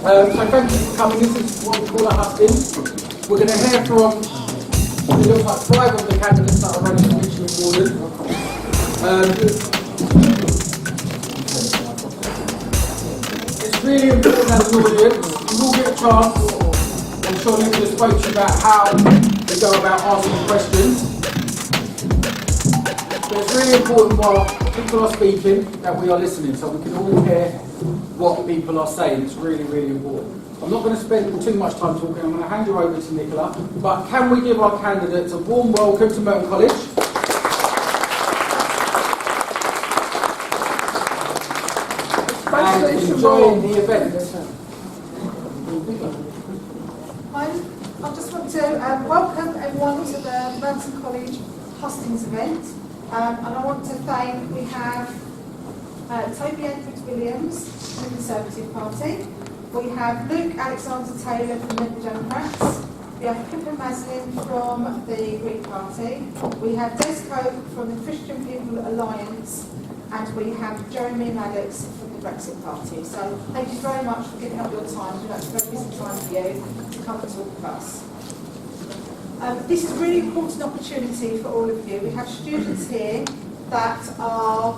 So thank you for coming. This is what we call a Hustings. We're going to hear from, it looks like 5 of the candidates that are running for Mitcham and Morden. It's really important as an audience, you will get a chance. I'm sure Nicholas spoke to you about how we go about asking questions. But it's really important while people are speaking that we are listening, so we can all hear what people are saying. It's really, really important. I'm not going to spend too much time talking. I'm going to hand you over to Nicola. But can we give our candidates a warm welcome to Merton College? And enjoy the event. I just want to welcome everyone to the Merton College Hustings event. And I want to thank, we have Toby Edwards-Williams from the Conservative Party. We have Luke Alexander-Taylor from the Liberal Democrats. We have Pippa Maslin from the Green Party. We have Des Cope from the Christian People Alliance. And we have Jeremy Maddox from the Brexit Party. So thank you very much for giving up your time. We'd like to focus some time for you to come and talk with us. This is a really important opportunity for all of you. We have students here that are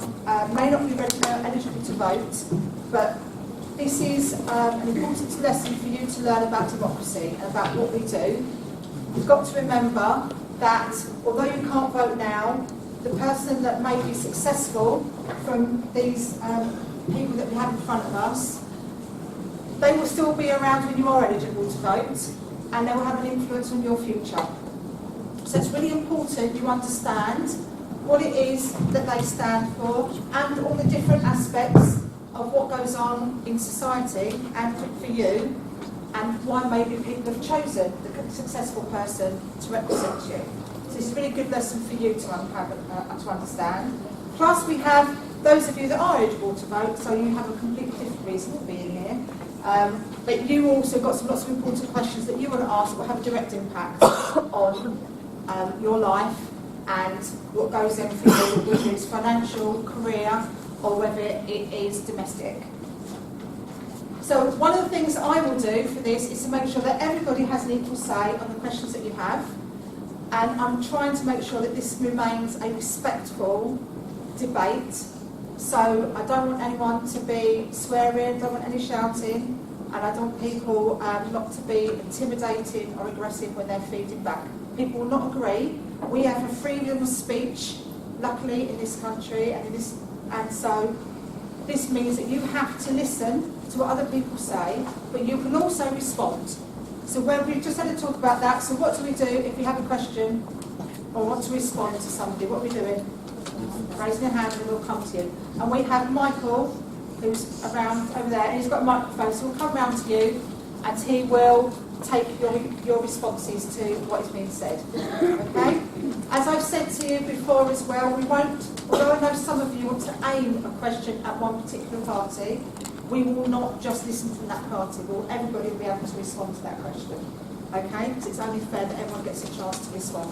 may not be eligible to vote, but this is an important lesson for you to learn about democracy and about what we do. You've got to remember that although you can't vote now, the person that may be successful from these people that we have in front of us, they will still be around when you are eligible to vote, and they will have an influence on your future. So it's really important you understand what it is that they stand for and all the different aspects of what goes on in society and for you, and why maybe people have chosen the successful person to represent you. So it's a really good lesson for you to understand. Plus we have those of you that are eligible to vote, so you have a completely different reason for being here. But you also got lots of important questions that you want to ask that will have a direct impact on your life and what goes in for you, whether it's financial, career, or whether it is domestic. So one of the things that I will do for this is to make sure that everybody has an equal say on the questions that you have, and I'm trying to make sure that this remains a respectful debate. So I don't want anyone to be swearing, don't want any shouting, and I don't want people not to be intimidating or aggressive when they're feeding back. People will not agree. We have a freedom of speech, luckily, in this country, and so this means that you have to listen to what other people say, but you can also respond. So we've just had to talk about that. So what do we do if we have a question or want to respond to somebody? What are we doing? Raising your hand and we'll come to you. And we have Michael, who's around over there, and he's got a microphone, so we'll come round to you and he will take your responses to what is being said. Okay? As I've said to you before as well, we won't, although I know some of you want to aim a question at one particular party, we will not just listen from that party. Everybody will be able to respond to that question. Okay? Because it's only fair that everyone gets a chance to respond.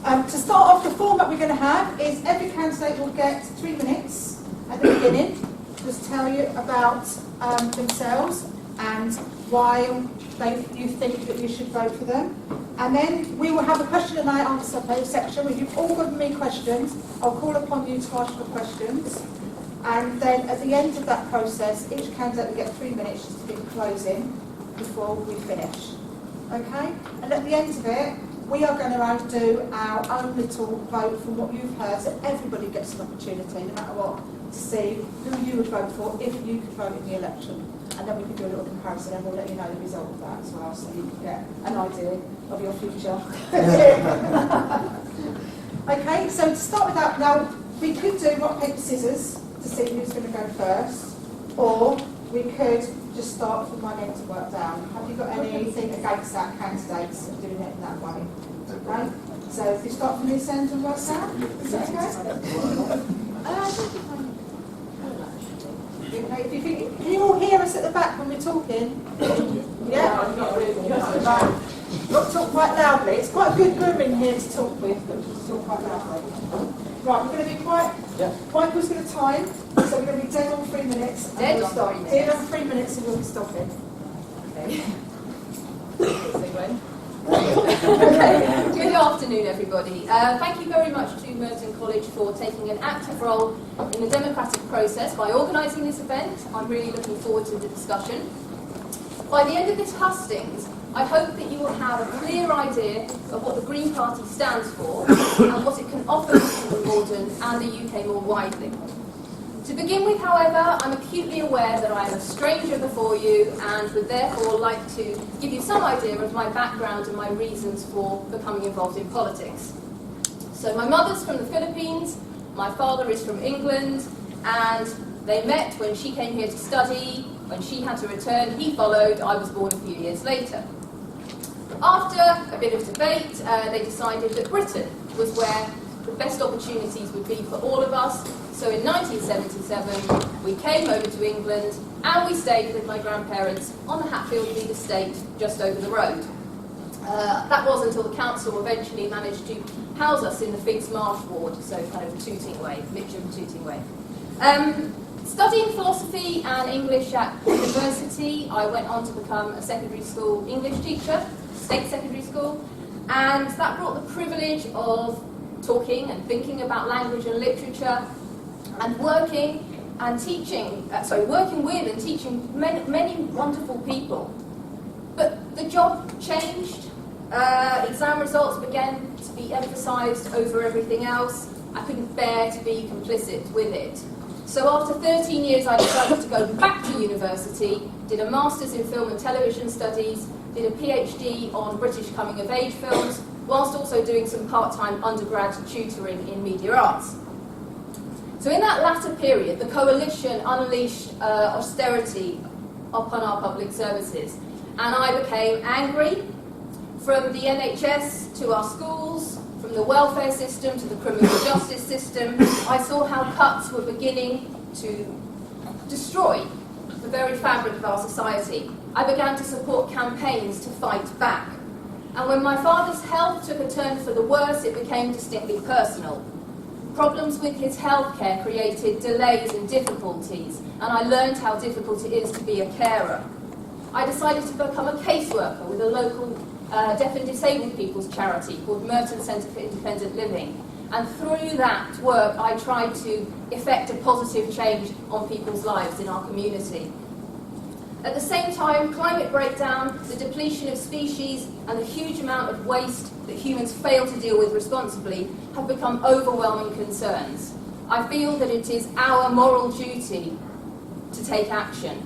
To start off, the format we're going to have is every candidate will get 3 minutes at the beginning to just tell you about themselves and why you think that you should vote for them. And then we will have a question and answer section. If you've all given me questions, I'll call upon you to ask your questions. And then at the end of that process, each candidate will get 3 minutes just to do closing before we finish. Okay? And at the end of it, we are going to do our own little vote from what you've heard, so everybody gets an opportunity, no matter what, to see who you would vote for if you could vote in the election. And then we can do a little comparison and we'll let you know the result of that as well, so you can get an idea of your future. Okay, so to start with that, now we could do rock, paper, scissors to see who's going to go first, or we could just start from one end to work down. Have you got anything against that, candidates, of doing it in that way? Okay, so if you start from this end and work down, is that okay? Okay, if you think, can you all hear us at the back when we're talking? Yeah? Not talk quite loudly. It's quite a good room in here to talk with, but just talk quite loudly. Right, we're going to be quite. Yeah. Michael's going to time, so we're going to be dead on 3 minutes. Dead on 3 minutes. Dead on 3 minutes, and we'll be stopping. Okay. Okay. Good afternoon, everybody. Thank you very much to Merton College for taking an active role in the democratic process by organising this event. I'm really looking forward to the discussion. By the end of this hustings, I hope that you will have a clear idea of what the Green Party stands for and what it can offer Mitcham and Morden and the UK more widely. To begin with, however, I'm acutely aware that I am a stranger before you and would therefore like to give you some idea of my background and my reasons for becoming involved in politics. So my mother's from the Philippines, my father is from England, and they met when she came here to study. When she had to return, he followed. I was born a few years later. After a bit of debate, they decided that Britain was where the best opportunities would be for all of us. So in 1977, we came over to England and we stayed with my grandparents on the Hatfield-Mead estate just over the road. That was until the council eventually managed to house us in the Figs Marsh ward, so kind of Tooting way, Mitcham Tooting way. Studying philosophy and English at university, I went on to become a secondary school English teacher, state secondary school, and that brought the privilege of talking and thinking about language and literature, and working with and teaching many wonderful people. But the job changed. Exam results began to be emphasised over everything else. I couldn't bear to be complicit with it. So after 13 years, I decided to go back to university, did a Master's in Film and Television Studies, did a PhD on British coming-of-age films, whilst also doing some part-time undergrad tutoring in media arts. So in that latter period, the coalition unleashed austerity upon our public services, and I became angry. From the NHS to our schools, from the welfare system to the criminal justice system, I saw how cuts were beginning to destroy the very fabric of our society. I began to support campaigns to fight back. And when my father's health took a turn for the worse, it became distinctly personal. Problems with his healthcare created delays and difficulties, and I learned how difficult it is to be a carer. I decided to become a caseworker with a local deaf and disabled people's charity called Merton Centre for Independent Living. And through that work, I tried to effect a positive change on people's lives in our community. At the same time, climate breakdown, the depletion of species, and the huge amount of waste that humans fail to deal with responsibly have become overwhelming concerns. I feel that it is our moral duty to take action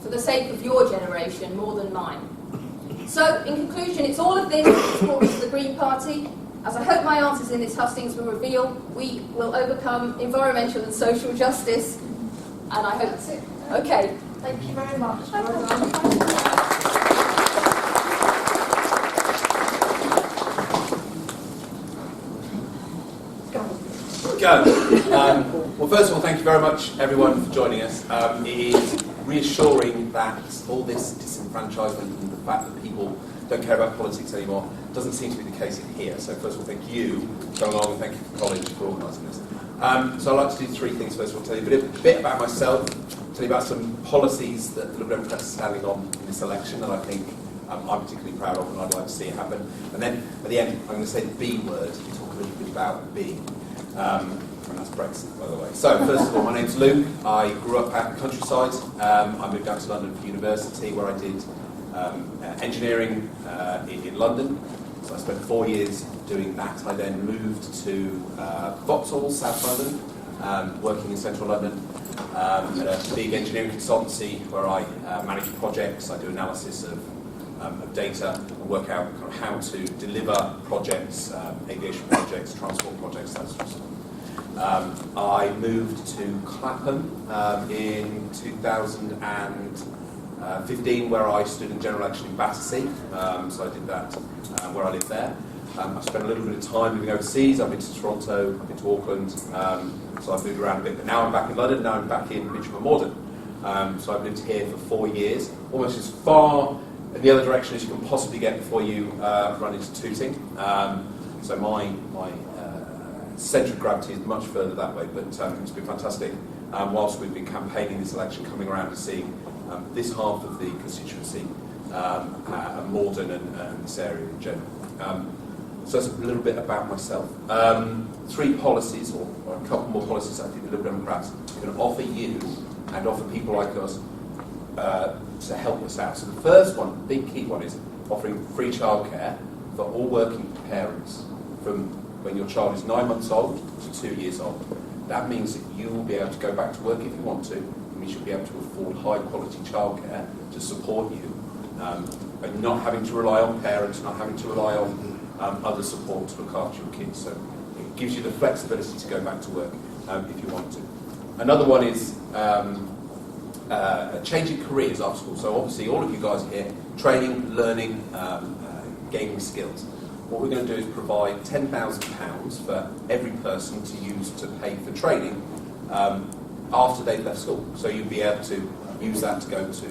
for the sake of your generation more than mine. So, in conclusion, it's all of this that brought me to the Green Party. As I hope my answers in this hustings will reveal, we will overcome environmental and social justice. And I hope... That's it. Okay. Thank you very much. Go. Well, first of all, thank you very much, everyone, for joining us. It is reassuring that all this disenfranchisement and the fact that people don't care about politics anymore doesn't seem to be the case in here. So first of all, thank you for coming along, and thank you for the college for organising this. So I'd like to do three things. First of all, tell you a bit about myself, tell you about some policies that the Liberal Democrats are standing on in this election that I think I'm particularly proud of and I'd like to see it happen. And then at the end, I'm going to say the B word to talk a little bit about B. And that's Brexit, by the way. So, first of all, my name's Luke. I grew up out in the countryside. I moved out to London for university, where I did engineering in London. So I spent 4 years doing that. I then moved to Vauxhall, South London, working in central London at a big engineering consultancy where I manage projects. I do analysis of data and work out kind of how to deliver projects, aviation projects, transport projects, that sort of stuff. I moved to Clapham in 2015, where I stood in general election in Battersea. So I did that where I live there. I've spent a little bit of time living overseas. I've been to Toronto, I've been to Auckland, so I've moved around a bit. But now I'm back in London, now I'm back in Mitcham and Morden. So I've lived here for 4 years, almost as far in the other direction as you can possibly get before you run into Tooting. So my centre of gravity is much further that way, but it's been fantastic. Whilst we've been campaigning this election, coming around and seeing this half of the constituency, Morden and this area in general. So that's a little bit about myself. 3 policies, or a couple more policies I think the Liberal Democrats can offer you and offer people like us to help us out. So the first one, big key one, is offering free childcare for all working parents from when your child is 9 months old to 2 years old. That means that you will be able to go back to work if you want to, and we should be able to afford high quality childcare to support you, and not having to rely on parents, not having to rely on other support to look after your kids. So it gives you the flexibility to go back to work if you want to. Another one is changing careers after school. So obviously all of you guys are here, training, learning, gaining skills. What we're going to do is provide £10,000 for every person to use to pay for training after they've left school. So you'll be able to use that to go to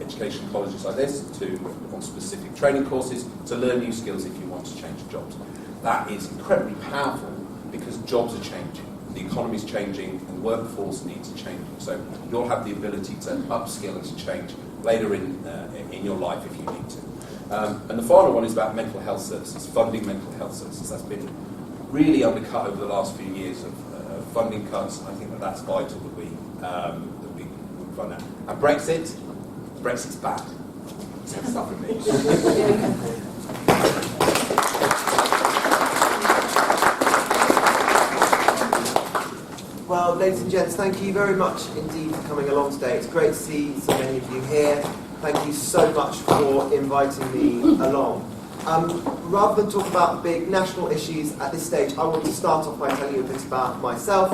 education colleges like this, on specific training courses, to learn new skills if you want to change jobs. That is incredibly powerful because jobs are changing, the economy's changing, and workforce needs are changing. So you'll have the ability to upskill and to change later in your life if you need to. And the final one is about mental health services, funding mental health services. That's been really undercut over the last few years of funding cuts, and I think that's vital that we fund that. And Brexit's bad. That's stuff with me. Well, ladies and gents, thank you very much indeed for coming along today. It's great to see so many of you here. Thank you so much for inviting me along. Rather than talk about big national issues at this stage, I want to start off by telling you a bit about myself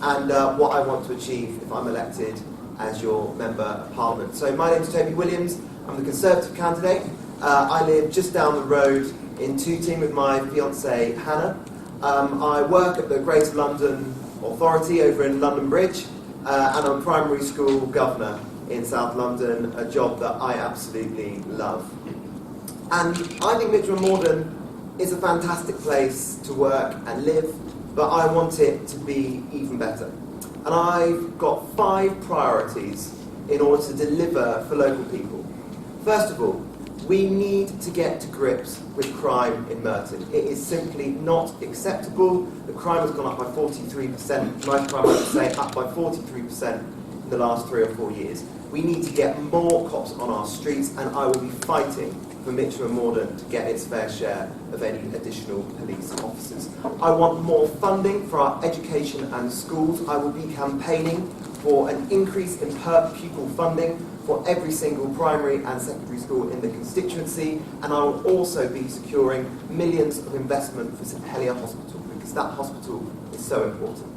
and what I want to achieve if I'm elected as your Member of Parliament. So my name is Toby Williams. I'm the Conservative candidate. I live just down the road in Tooting with my fiancée Hannah. I work at the Greater London Authority over in London Bridge, and I'm primary school governor in South London, a job that I absolutely love. And I think Mitcham and Morden is a fantastic place to work and live, but I want it to be even better. And I've got 5 priorities in order to deliver for local people. First of all, we need to get to grips with crime in Merton. It is simply not acceptable. The crime has gone up by 43%, knife crime, I would say, up by 43% in the last 3 or 4 years. We need to get more cops on our streets, and I will be fighting for Mitcham and Morden to get its fair share of any additional police officers. I want more funding for our education and schools. I will be campaigning for an increase in per pupil funding for every single primary and secondary school in the constituency, and I will also be securing millions of investment for St Helier Hospital, because that hospital is so important.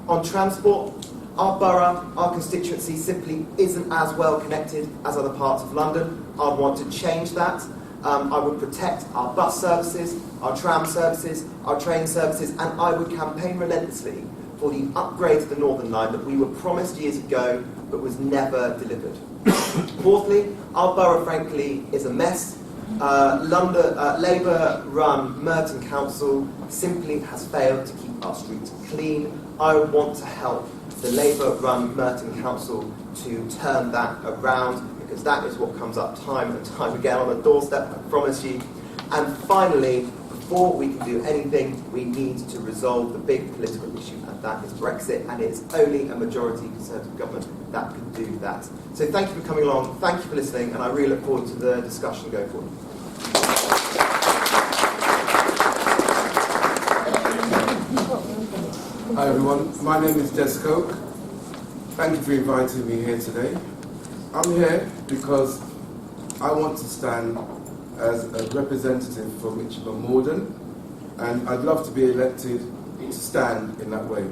On transport, our borough, our constituency simply isn't as well connected as other parts of London. I'd want to change that. I would protect our bus services, our tram services, our train services, and I would campaign relentlessly for the upgrade to the Northern Line that we were promised years ago but was never delivered. Fourthly, our borough, frankly, is a mess. Labour-run Merton Council simply has failed to keep our streets clean. I want to help the Labour-run Merton Council to turn that around, because that is what comes up time and time again on the doorstep, I promise you. And finally, before we can do anything, we need to resolve the big political issue, and that is Brexit, and it's only a majority Conservative government that can do that. So thank you for coming along, thank you for listening, and I really look forward to the discussion going forward. Hi everyone, my name is Des Coke. Thank you for inviting me here today. I'm here because I want to stand as a representative for Mitcham and Morden, and I'd love to be elected to stand in that way.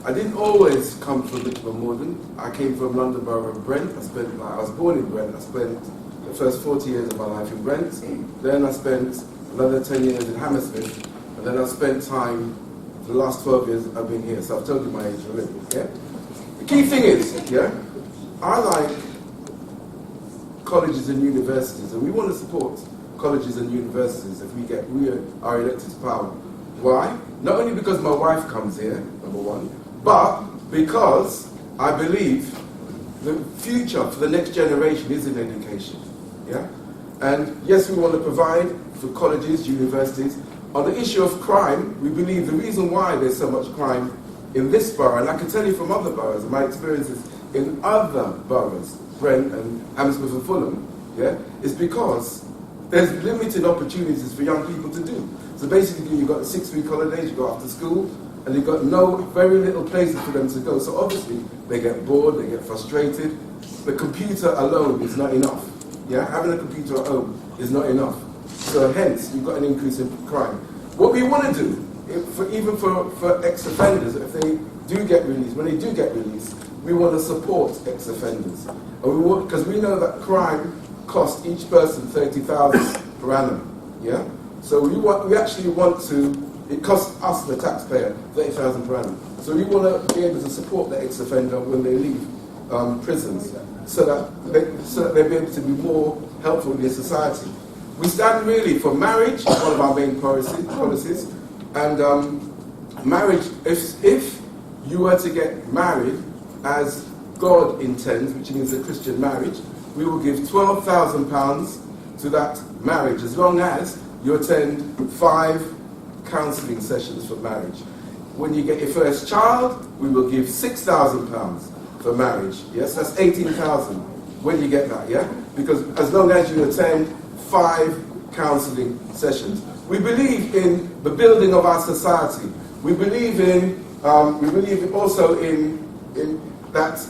I didn't always come from Mitcham and Morden. I came from London Borough of Brent. I was born in Brent. I spent the first 40 years of my life in Brent. Then I spent another 10 years in Hammersmith, and then I spent time, for the last 12 years I've been here. So I've told you my age already, yeah? The key thing is, yeah, I like colleges and universities, and we want to support colleges and universities if we are elected to power. Why? Not only because my wife comes here, number one, but because I believe the future for the next generation is in education. Yeah? And yes, we want to provide for colleges, universities. On the issue of crime, we believe the reason why there's so much crime in this borough, and I can tell you from other boroughs, my experiences in other boroughs, Brent and Hammersmith and Fulham, yeah, is because there's limited opportunities for young people to do. So basically you've got 6-week holidays, you go after school, and you've got very little places for them to go. So obviously they get bored, they get frustrated. The computer alone is not enough. Yeah, having a computer at home is not enough. So hence you've got an increase in crime. What we want to do, even for ex-offenders, if they do get released, when they do get released, we want to support ex-offenders. And because we know that crime costs each person 30,000 per annum. Yeah? So we actually want to, it costs us, the taxpayer, 30,000 per annum. So we want to be able to support the ex-offender when they leave prisons, so that they'll be able to be more helpful in their society. We stand really for marriage, one of our main policies, and marriage, if you were to get married as God intends, which means a Christian marriage, we will give £12,000 to that marriage, as long as you attend 5 counselling sessions for marriage. When you get your first child, we will give £6,000 for marriage. Yes, that's 18,000 when you get that, yeah? Because as long as you attend 5 counselling sessions. We believe in the building of our society. We believe also in that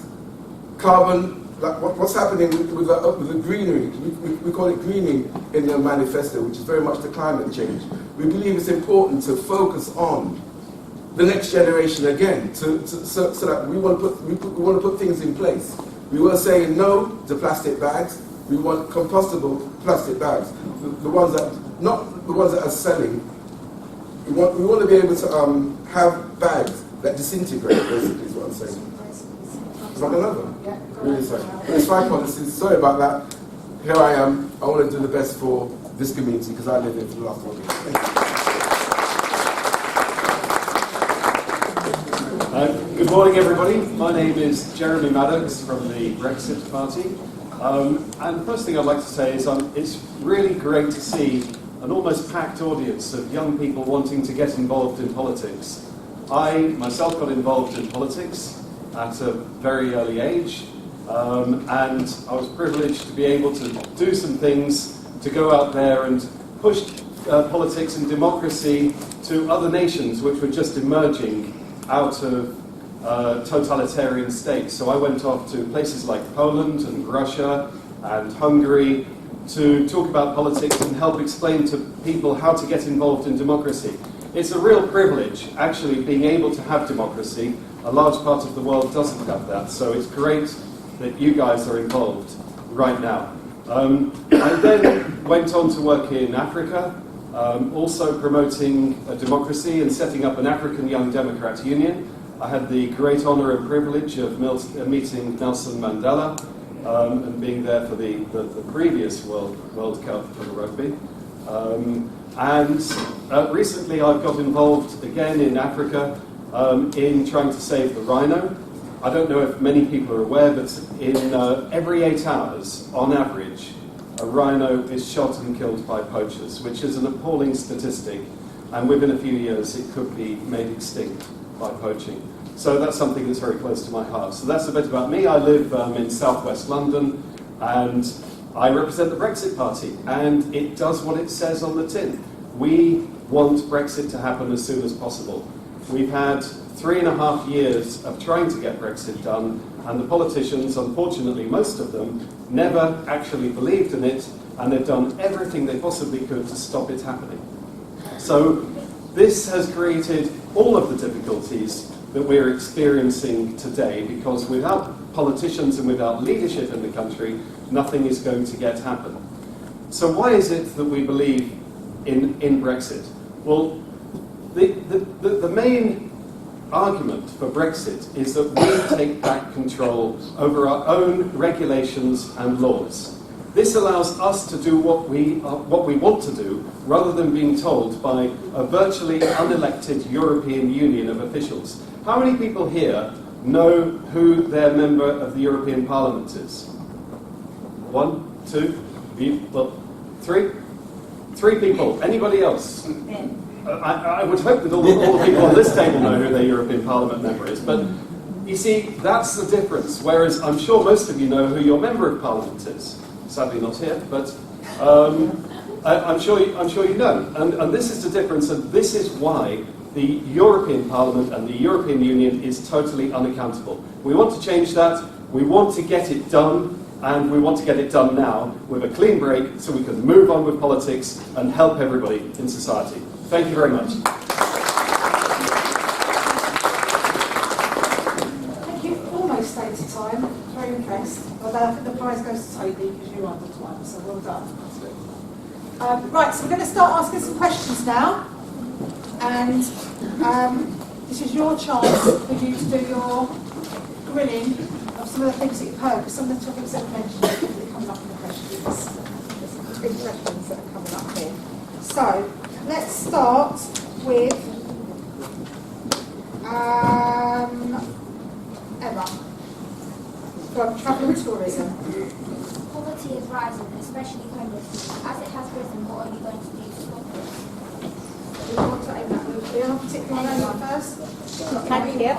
carbon, what's happening with the greenery. We call it greening in the manifesto, which is very much the climate change. We believe it's important to focus on the next generation again, so that we want to put things in place. We were saying no to plastic bags. We want compostable plastic bags, the ones that are selling. We want to be able to have bags that disintegrate. Basically, is what I'm saying. Is that another? Yeah. Really sorry. It's 5 policies. Sorry about that. Here I am. I want to do the best for this community because I live here for the last 1 year. Thank you. Good morning, everybody. My name is Jeremy Maddox from the Brexit Party. And the first thing I'd like to say is it's really great to see an almost packed audience of young people wanting to get involved in politics. I myself got involved in politics at a very early age, and I was privileged to be able to do some things, to go out there and push politics and democracy to other nations which were just emerging out of totalitarian states. So I went off to places like Poland and Russia and Hungary to talk about politics and help explain to people how to get involved in democracy. It's a real privilege, actually, being able to have democracy. A large part of the world doesn't have that, so it's great that you guys are involved right now. I then went on to work in Africa, also promoting democracy and setting up an African Young Democrat Union. I had the great honour and privilege of meeting Nelson Mandela and being there for the previous World Cup for the rugby. And recently I've got involved again in Africa in trying to save the rhino. I don't know if many people are aware, but in every 8 hours, on average, a rhino is shot and killed by poachers, which is an appalling statistic, and within a few years it could be made extinct by poaching. So that's something that's very close to my heart. So that's a bit about me. I live in southwest London, and I represent the Brexit Party, and it does what it says on the tin. We want Brexit to happen as soon as possible. We've had 3.5 years of trying to get Brexit done, and the politicians, unfortunately most of them, never actually believed in it, and they've done everything they possibly could to stop it happening. So this has created all of the difficulties that we're experiencing today, because without politicians and without leadership in the country, nothing is going to get happen. So why is it that we believe in Brexit? Well, the main argument for Brexit is that we take back control over our own regulations and laws. This allows us to do what we want to do, rather than being told by a virtually unelected European Union of officials. How many people here know who their member of the European Parliament is? 1, 2, well, 3? 3 people. Anybody else? I would hope that all the people on this table know who their European Parliament member is, but you see, that's the difference. Whereas I'm sure most of you know who your member of Parliament is. Sadly not here, but I'm sure you know. And this is the difference, and this is why the European Parliament and the European Union is totally unaccountable. We want to change that. We want to get it done. And we want to get it done now with a clean break so we can move on with politics and help everybody in society. Thank you very much. Thank you. Almost stayed to time. Very impressed. Although I think the prize goes to Toby because you're under time, so well done. Right, so we're going to start asking some questions now. And this is your chance for you to do your grilling of some of the things that you've heard, because some of the topics that I've mentioned are coming up in the questions. There's some big questions that are coming up here. So, let's start with Emma, from Travel and Tourism. Poverty is rising, especially homelessness. As it has risen, what are you going to do to stop it? Do you want to aim that? Do you want to particularly name that first? Thank you.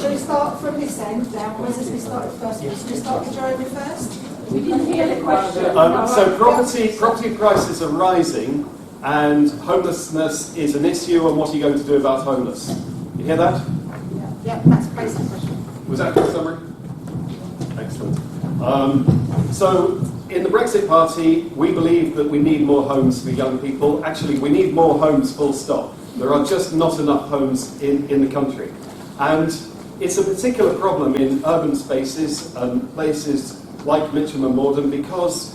Shall we start from this end down? Where's this we started first? Shall we start with Jeremy first? We didn't hear the question. So property prices are rising, and homelessness is an issue, and what are you going to do about homeless? You hear that? Yeah, that's a basic question. Was that a good summary? Excellent. So, in the Brexit Party, we believe that we need more homes for young people. Actually, we need more homes, full stop. There are just not enough homes in the country. And it's a particular problem in urban spaces and places like Mitcham and Morden because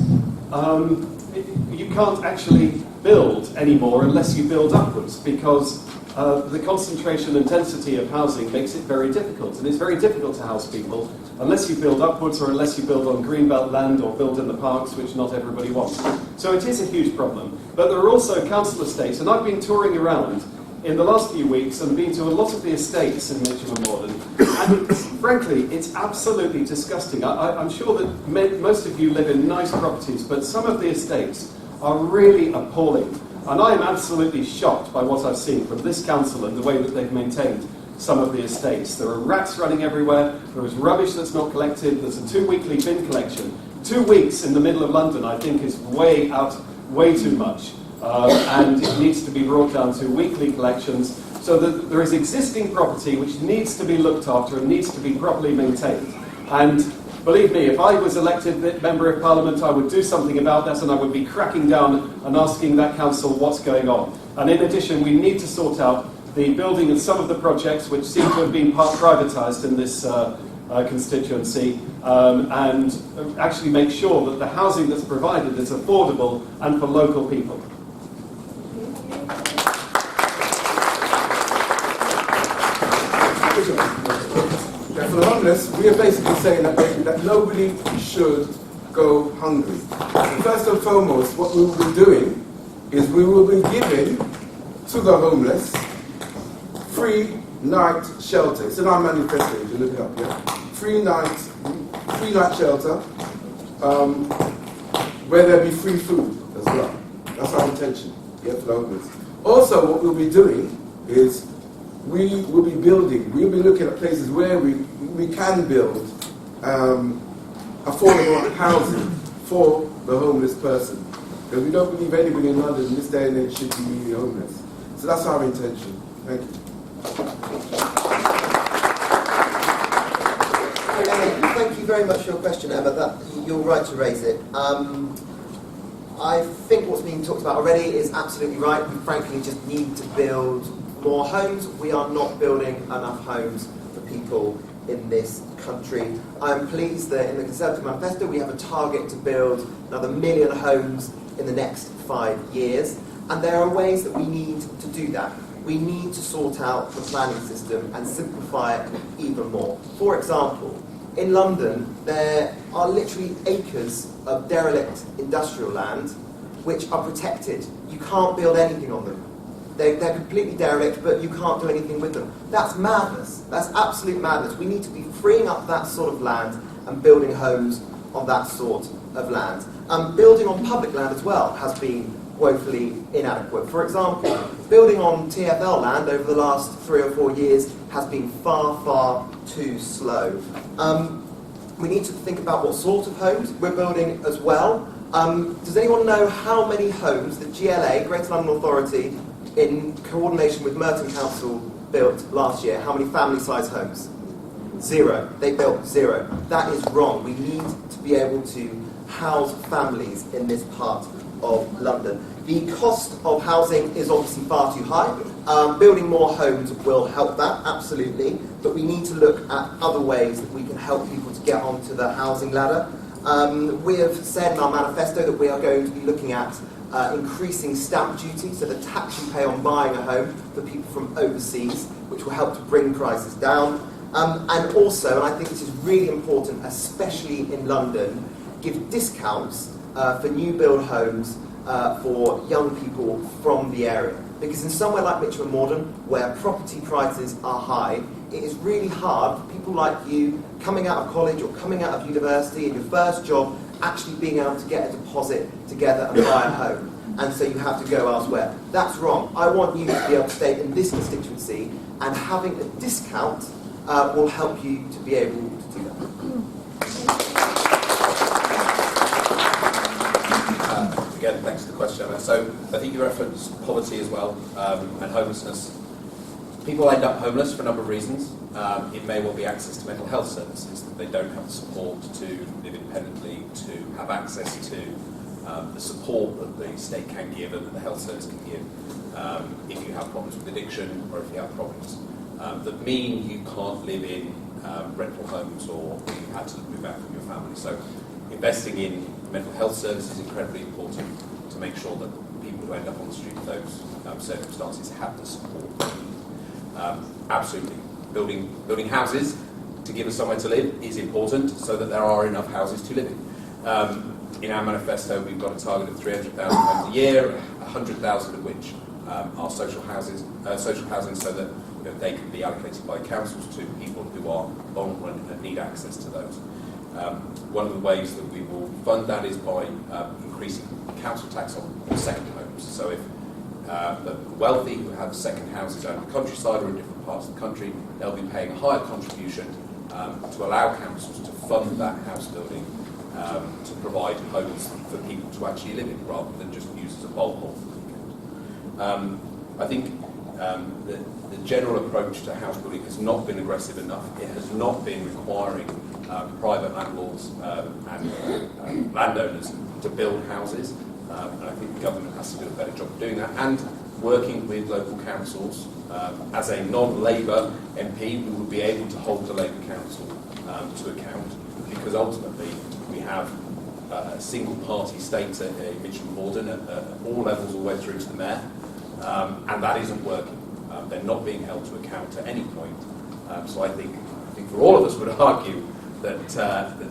you can't actually build anymore unless you build upwards, because the concentration and density of housing makes it very difficult. And it's very difficult to house people unless you build upwards or unless you build on greenbelt land or build in the parks, which not everybody wants. So it is a huge problem. But there are also council estates, and I've been touring around in the last few weeks and been to a lot of the estates in Mitcham and Morden, and frankly, it's absolutely disgusting. I'm sure that most of you live in nice properties, but some of the estates are really appalling. And I am absolutely shocked by what I've seen from this council and the way that they've maintained some of the estates. There are rats running everywhere, there is rubbish that's not collected, there's a 2-weekly bin collection. 2 weeks in the middle of London, I think, is way too much. And it needs to be brought down to weekly collections, so that there is existing property which needs to be looked after and needs to be properly maintained. And believe me, if I was elected Member of Parliament, I would do something about that, and I would be cracking down and asking that council what's going on. And in addition, we need to sort out the building of some of the projects which seem to have been part privatised in this constituency, and actually make sure that the housing that's provided is affordable and for local people. For the homeless, we are basically saying that nobody should go hungry. First and foremost, what we will be doing is we will be giving to the homeless free night shelter. It's in our manifesto, if you look it up here. Free night shelter, where there'll be free food as well. That's our intention, for the homeless. Also, what we'll be doing is we will be looking at places where we can build affordable housing for the homeless person. Because we don't believe anybody in London in this day and age should be really homeless. So that's our intention. Thank you. Thank you very much for your question, Emma. You're right to raise it. I think what's been talked about already is absolutely right. We frankly just need to build more homes. We are not building enough homes for people in this country. I'm pleased that in the Conservative Manifesto we have a target to build another 1 million homes in the next 5 years, and there are ways that we need to do that. We need to sort out the planning system and simplify it even more. For example, in London, there are literally acres of derelict industrial land which are protected. You can't build anything on them. They're completely derelict, but you can't do anything with them. That's madness. That's absolute madness. We need to be freeing up that sort of land and building homes on that sort of land. Building on public land as well has been woefully inadequate. For example, building on TfL land over the last 3 or 4 years has been far, far too slow. We need to think about what sort of homes we're building as well. Does anyone know how many homes the GLA, Greater London Authority, in coordination with Merton Council, built last year? How many family-sized homes? 0. They built 0. That is wrong. We need to be able to house families in this part of London. The cost of housing is obviously far too high. Building more homes will help that, absolutely, but we need to look at other ways that we can help people to get onto the housing ladder. We have said in our manifesto that we are going to be looking at increasing stamp duty, so the tax you pay on buying a home for people from overseas, which will help to bring prices down. And also, and I think this is really important, especially in London, give discounts for new build homes for young people from the area. Because in somewhere like Mitcham and Morden, where property prices are high, it is really hard for people like you coming out of college or coming out of university and your first job actually being able to get a deposit together and buy a home. And so you have to go elsewhere. That's wrong. I want you to be able to stay in this constituency, and having a discount will help you to be able to do that. Again, thanks for the question. So I think you referenced poverty as well, and homelessness. People end up homeless for a number of reasons. It may well be access to mental health services, that they don't have the support to live independently, to have access to the support that the state can give and that the health service can give. If you have problems with addiction, or if you have problems that mean you can't live in rental homes, or you had to move out from your family. So investing in mental health services is incredibly important to make sure that people who end up on the street with those circumstances have the support they need. Absolutely. Building houses to give us somewhere to live is important, so that there are enough houses to live in. In our manifesto, we've got a target of 300,000 homes a year, 100,000 of which are social housing, so that they can be allocated by councils to people who are vulnerable and need access to those. One of the ways that we will fund that is by increasing council tax on second homes. So if the wealthy who have second houses out in the countryside or in different parts of the country, they'll be paying a higher contribution to allow councils to fund that house building, to provide homes for people to actually live in, rather than just use as a bulk hole for the weekend. I think the general approach to house building has not been aggressive enough. It has not been requiring private landlords and landowners to build houses. And I think the government has to do a better job of doing that, and working with local councils. As a non-Labour MP, we would be able to hold the Labour Council to account, because ultimately we have a single-party state in Mitcham and Morden at all levels, all the way through to the mayor, and that isn't working. They're not being held to account at any point. So I think for all of us would argue that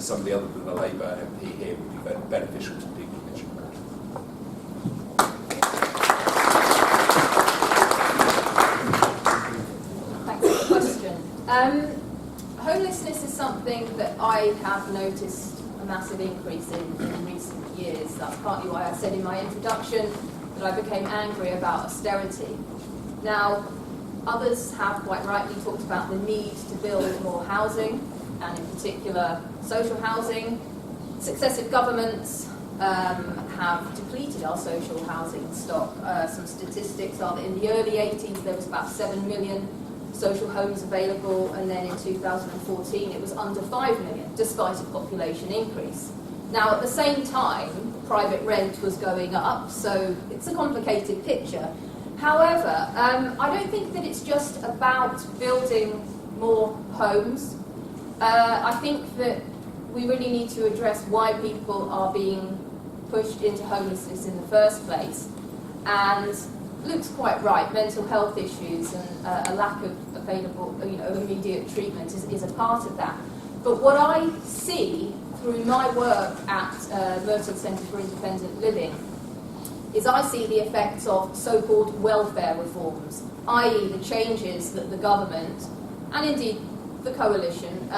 somebody other than the Labour MP here would be beneficial to people in Mitcham and Morden. Thanks for the question. Homelessness is something that I have noticed a massive increase in recent years. That's partly why I said in my introduction that I became angry about austerity. Now, others have quite rightly talked about the need to build more housing, and in particular social housing. Successive governments have depleted our social housing stock. Some statistics are that in the early 80s there was about 7 million social homes available, and then in 2014 it was under 5 million, despite a population increase. Now, at the same time, private rent was going up, so it's a complicated picture. However, I don't think that it's just about building more homes. I think that we really need to address why people are being pushed into homelessness in the first place. And Luke's quite right, mental health issues and a lack of available, immediate treatment is a part of that. But what I see through my work at Merton Centre for Independent Living is I see the effects of so-called welfare reforms, i.e. the changes that the government, and indeed the coalition,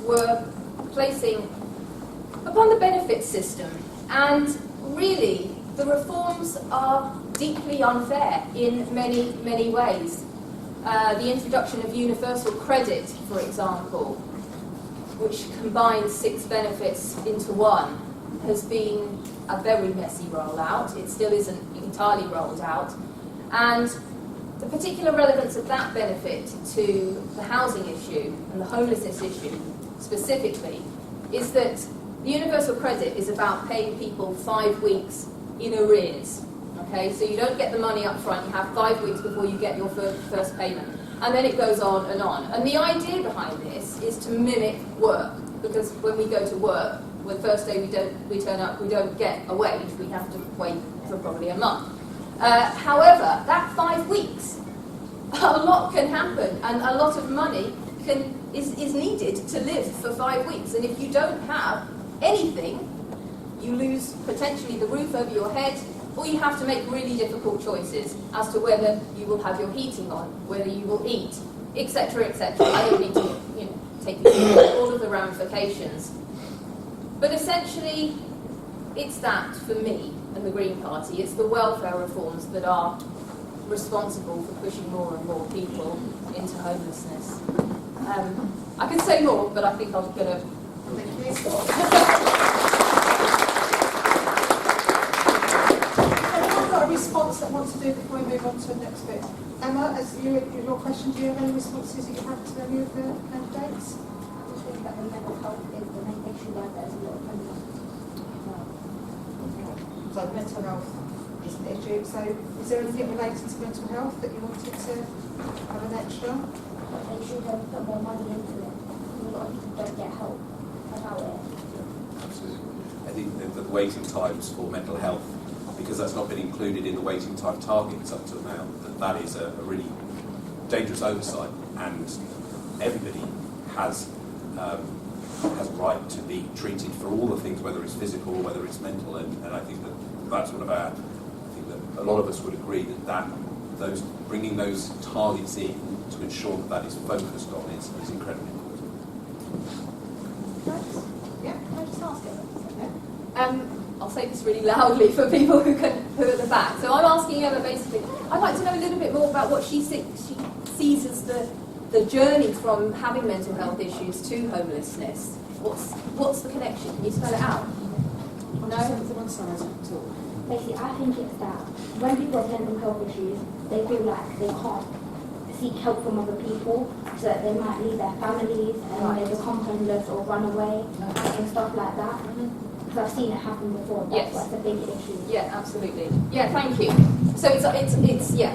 were placing upon the benefit system. And really, the reforms are deeply unfair in many, many ways. The introduction of universal credit, for example, which combines 6 benefits into one, has been a very messy rollout. It still isn't entirely rolled out. And the particular relevance of that benefit to the housing issue and the homelessness issue specifically is that the universal credit is about paying people 5 weeks in arrears. Okay, so you don't get the money up front, you have 5 weeks before you get your first payment. And then it goes on. And the idea behind this is to mimic work, because when we go to work, the first day we turn up, we don't get a wage, we have to wait for probably a month. However, that 5 weeks, a lot can happen, and a lot of money is needed to live for 5 weeks. And if you don't have anything, you lose potentially the roof over your head, or you have to make really difficult choices as to whether you will have your heating on, whether you will eat, etc., etc. I don't need to, take you through all of the ramifications. But essentially, it's that, for me and the Green Party, it's the welfare reforms that are responsible for pushing more and more people into homelessness. I could say more, but I think I'm going to stop. Response that wants to do before we move on to the next bit. Emma, as your question, do you have any responses that you have to any of the candidates? I just think that the mental health is the main issue where there's a lot of homeless. So mental health is an issue. So is there anything related to mental health that you wanted to have an extra? They should have put more money into it. A lot of people don't get help about it. Absolutely. I think the waiting times for mental health, because that's not been included in the waiting time targets up till now, that is a really dangerous oversight, and everybody has a right to be treated for all the things, whether it's physical or whether it's mental, and I think that's one of our, I think that a lot of us would agree that those bringing those targets in to ensure that is focused on is incredibly important. Yeah. Can I just ask it? I'll say this really loudly for people who are at the back. So I'm asking Emma basically, I'd like to know a little bit more about what she sees as the journey from having mental health issues to homelessness. What's the connection? Can you spell it out? No? Basically, I think it's that when people have mental health issues, they feel like they can't seek help from other people, so that they might leave their families and they become homeless or run away and stuff like that. Because I've seen it happen before. That's why it's a big issue. Yeah, absolutely. Yeah, thank you. So it's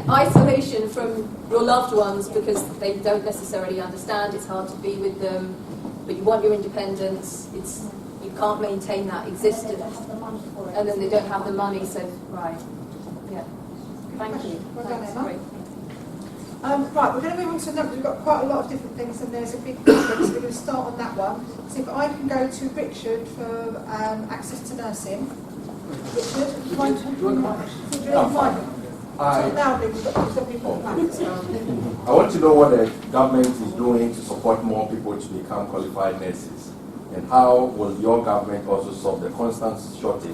isolation from your loved ones because they don't necessarily understand. It's hard to be with them, but you want your independence. You can't maintain that existence, and then they don't have the money. So right, yeah. Thank you. Well done, That's Emma. great. Right, we're going to move on to another. We've got quite a lot of different things, and there's a big difference. So we're going to start on that one. So if I can go to Richard for access to nursing. Richard, do you want I want to know what the government is doing to support more people to become qualified nurses, and how will your government also solve the constant shortage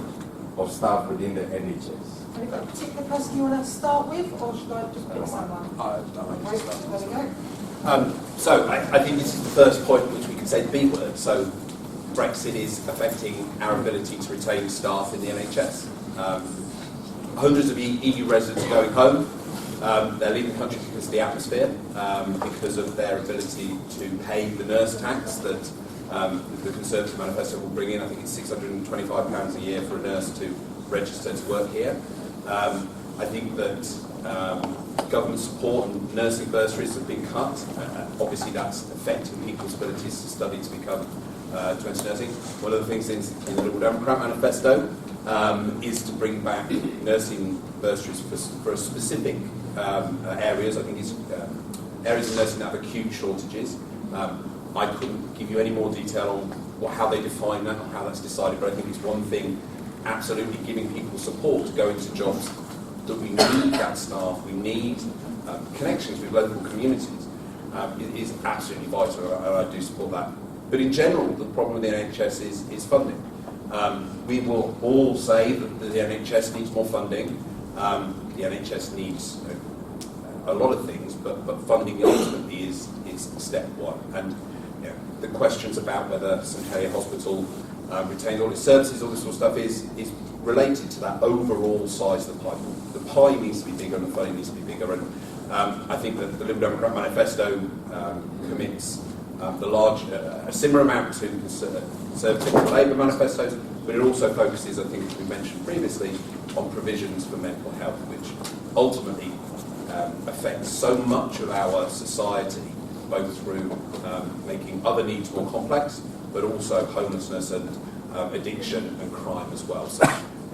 of staff within the NHS? Have you got a particular person you want to start with, or should I just pick someone? There we go. So I think this is the first point which we can say the B word. So Brexit is affecting our ability to retain staff in the NHS. Hundreds of EU residents are going home. They're leaving the country because of the atmosphere, because of their ability to pay the nurse tax that the Conservative manifesto will bring in. I think it's £625 a year for a nurse to register to work here. I think that government support and nursing bursaries have been cut. Obviously that's affecting people's abilities to study to become to enter nursing. One of the things in the Liberal Democrat manifesto is to bring back nursing bursaries for specific areas. I think it's areas of nursing that have acute shortages. I couldn't give you any more detail on how they define that or how that's decided, but I think it's one thing, absolutely giving people support to go into jobs that we need that staff, we need connections with local communities, is absolutely vital, and I do support that. But in general, the problem with the NHS is funding. We will all say that the NHS needs more funding. The NHS needs a lot of things, but funding ultimately is step one. And the questions about whether St Helier Hospital retains all its services, all this sort of stuff, is related to that overall size of the pie. The pie needs to be bigger and the funding needs to be bigger. And I think that the Liberal Democrat Manifesto commits a similar amount to the Conservative and Labour manifestos, but it also focuses, I think, as we mentioned previously, on provisions for mental health, which ultimately affects so much of our society, both through making other needs more complex, but also homelessness and addiction and crime as well. So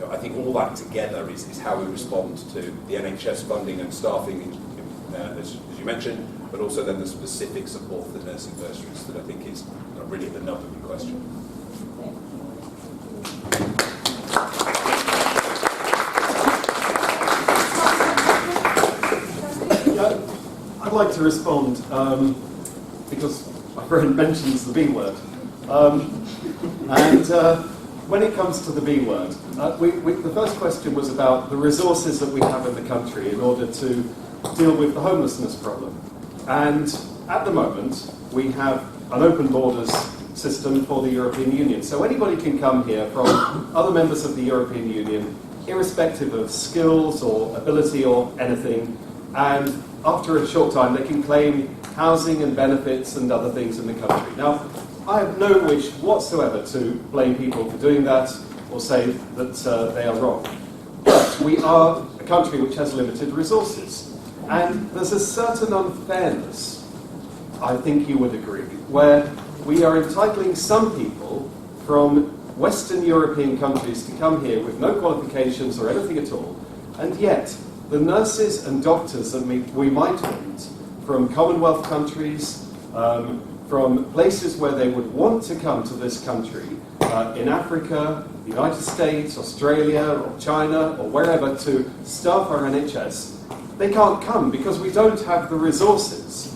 I think all that together is how we respond to the NHS funding and staffing, as you mentioned, but also then the specific support for the nursing bursaries that I think is really the nub of the question. I'd like to respond because my friend mentions the B word. When it comes to the B word, the first question was about the resources that we have in the country in order to deal with the homelessness problem. And at the moment, we have an open borders system for the European Union. So anybody can come here from other members of the European Union, irrespective of skills or ability or anything, and after a short time they can claim housing and benefits and other things in the country. Now, I have no wish whatsoever to blame people for doing that or say that they are wrong. But we are a country which has limited resources. And there's a certain unfairness, I think you would agree, where we are entitling some people from Western European countries to come here with no qualifications or anything at all, and yet the nurses and doctors that we might meet from Commonwealth countries, from places where they would want to come to this country, in Africa, the United States, Australia, or China, or wherever, to staff our NHS, they can't come because we don't have the resources,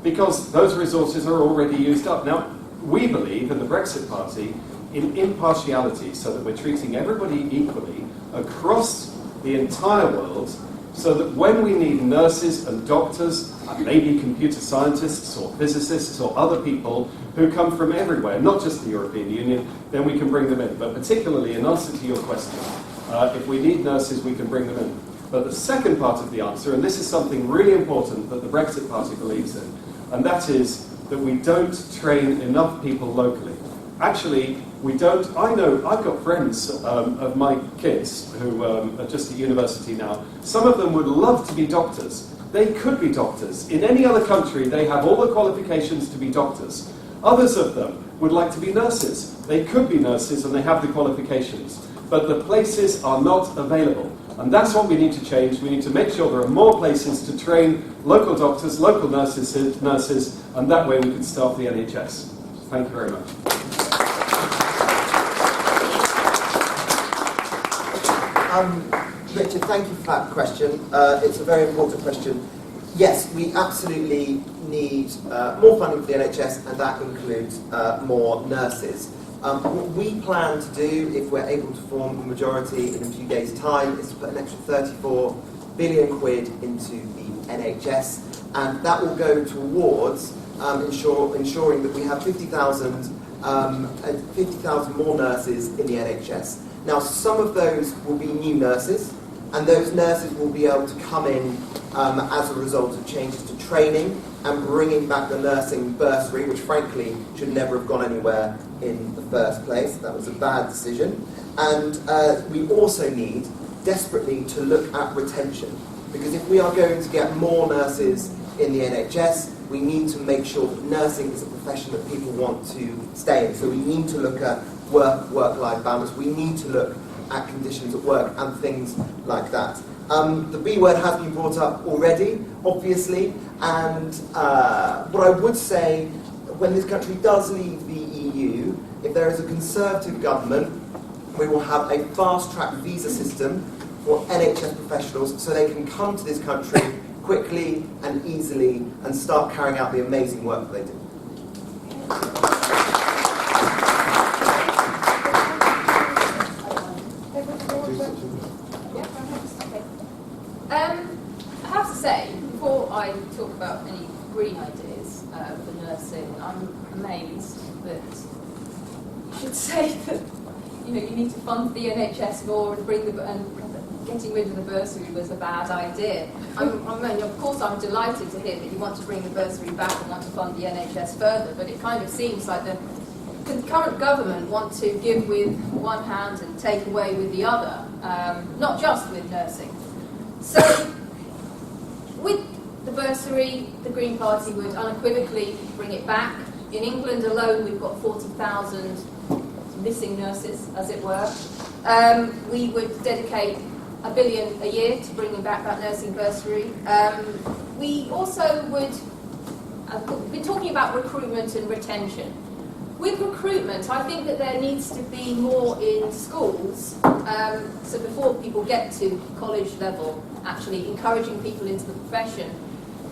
because those resources are already used up. Now, we believe in the Brexit Party in impartiality, so that we're treating everybody equally across the entire world, so that when we need nurses and doctors, maybe computer scientists or physicists or other people who come from everywhere, not just the European Union, then we can bring them in. But particularly, in answer to your question, if we need nurses, we can bring them in. But the second part of the answer, and this is something really important that the Brexit Party believes in, and that is that we don't train enough people locally. Actually, we don't. I've got friends of my kids who are just at university now. Some of them would love to be doctors. They could be doctors. In any other country, they have all the qualifications to be doctors. Others of them would like to be nurses. They could be nurses and they have the qualifications. But the places are not available. And that's what we need to change. We need to make sure there are more places to train local doctors, local nurses, and that way we can staff the NHS. Thank you very much. Richard, thank you for that question. It's a very important question. Yes, we absolutely need more funding for the NHS, and that includes more nurses. What we plan to do, if we're able to form a majority in a few days' time, is to put an extra 34 billion quid into the NHS, and that will go towards ensuring that we have 50,000 more nurses in the NHS. Now, some of those will be new nurses, and those nurses will be able to come in as a result of changes to training and bringing back the nursing bursary, which frankly should never have gone anywhere in the first place. That was a bad decision. And we also need desperately to look at retention, because if we are going to get more nurses in the NHS, we need to make sure that nursing is a profession that people want to stay in. So we need to look at work-life balance. We need to look at conditions at work and things like that. The B word has been brought up already, obviously, and what I would say, when this country does leave the EU, if there is a Conservative government, we will have a fast-track visa system for NHS professionals so they can come to this country quickly and easily and start carrying out the amazing work that they do. I have to say, before I talk about any green ideas for nursing, I'm amazed that you should say that you need to fund the NHS more and getting rid of the bursary was a bad idea. Of course, I'm delighted to hear that you want to bring the bursary back and want to fund the NHS further, but it kind of seems like the current government want to give with one hand and take away with the other, not just with nursing. So, with the bursary, the Green Party would unequivocally bring it back. In England alone, we've got 40,000 missing nurses, as it were. We would dedicate $1 billion a year to bringing back that nursing bursary. We also would, we've been talking about recruitment and retention. With recruitment, I think that there needs to be more in schools, so before people get to college level, actually encouraging people into the profession.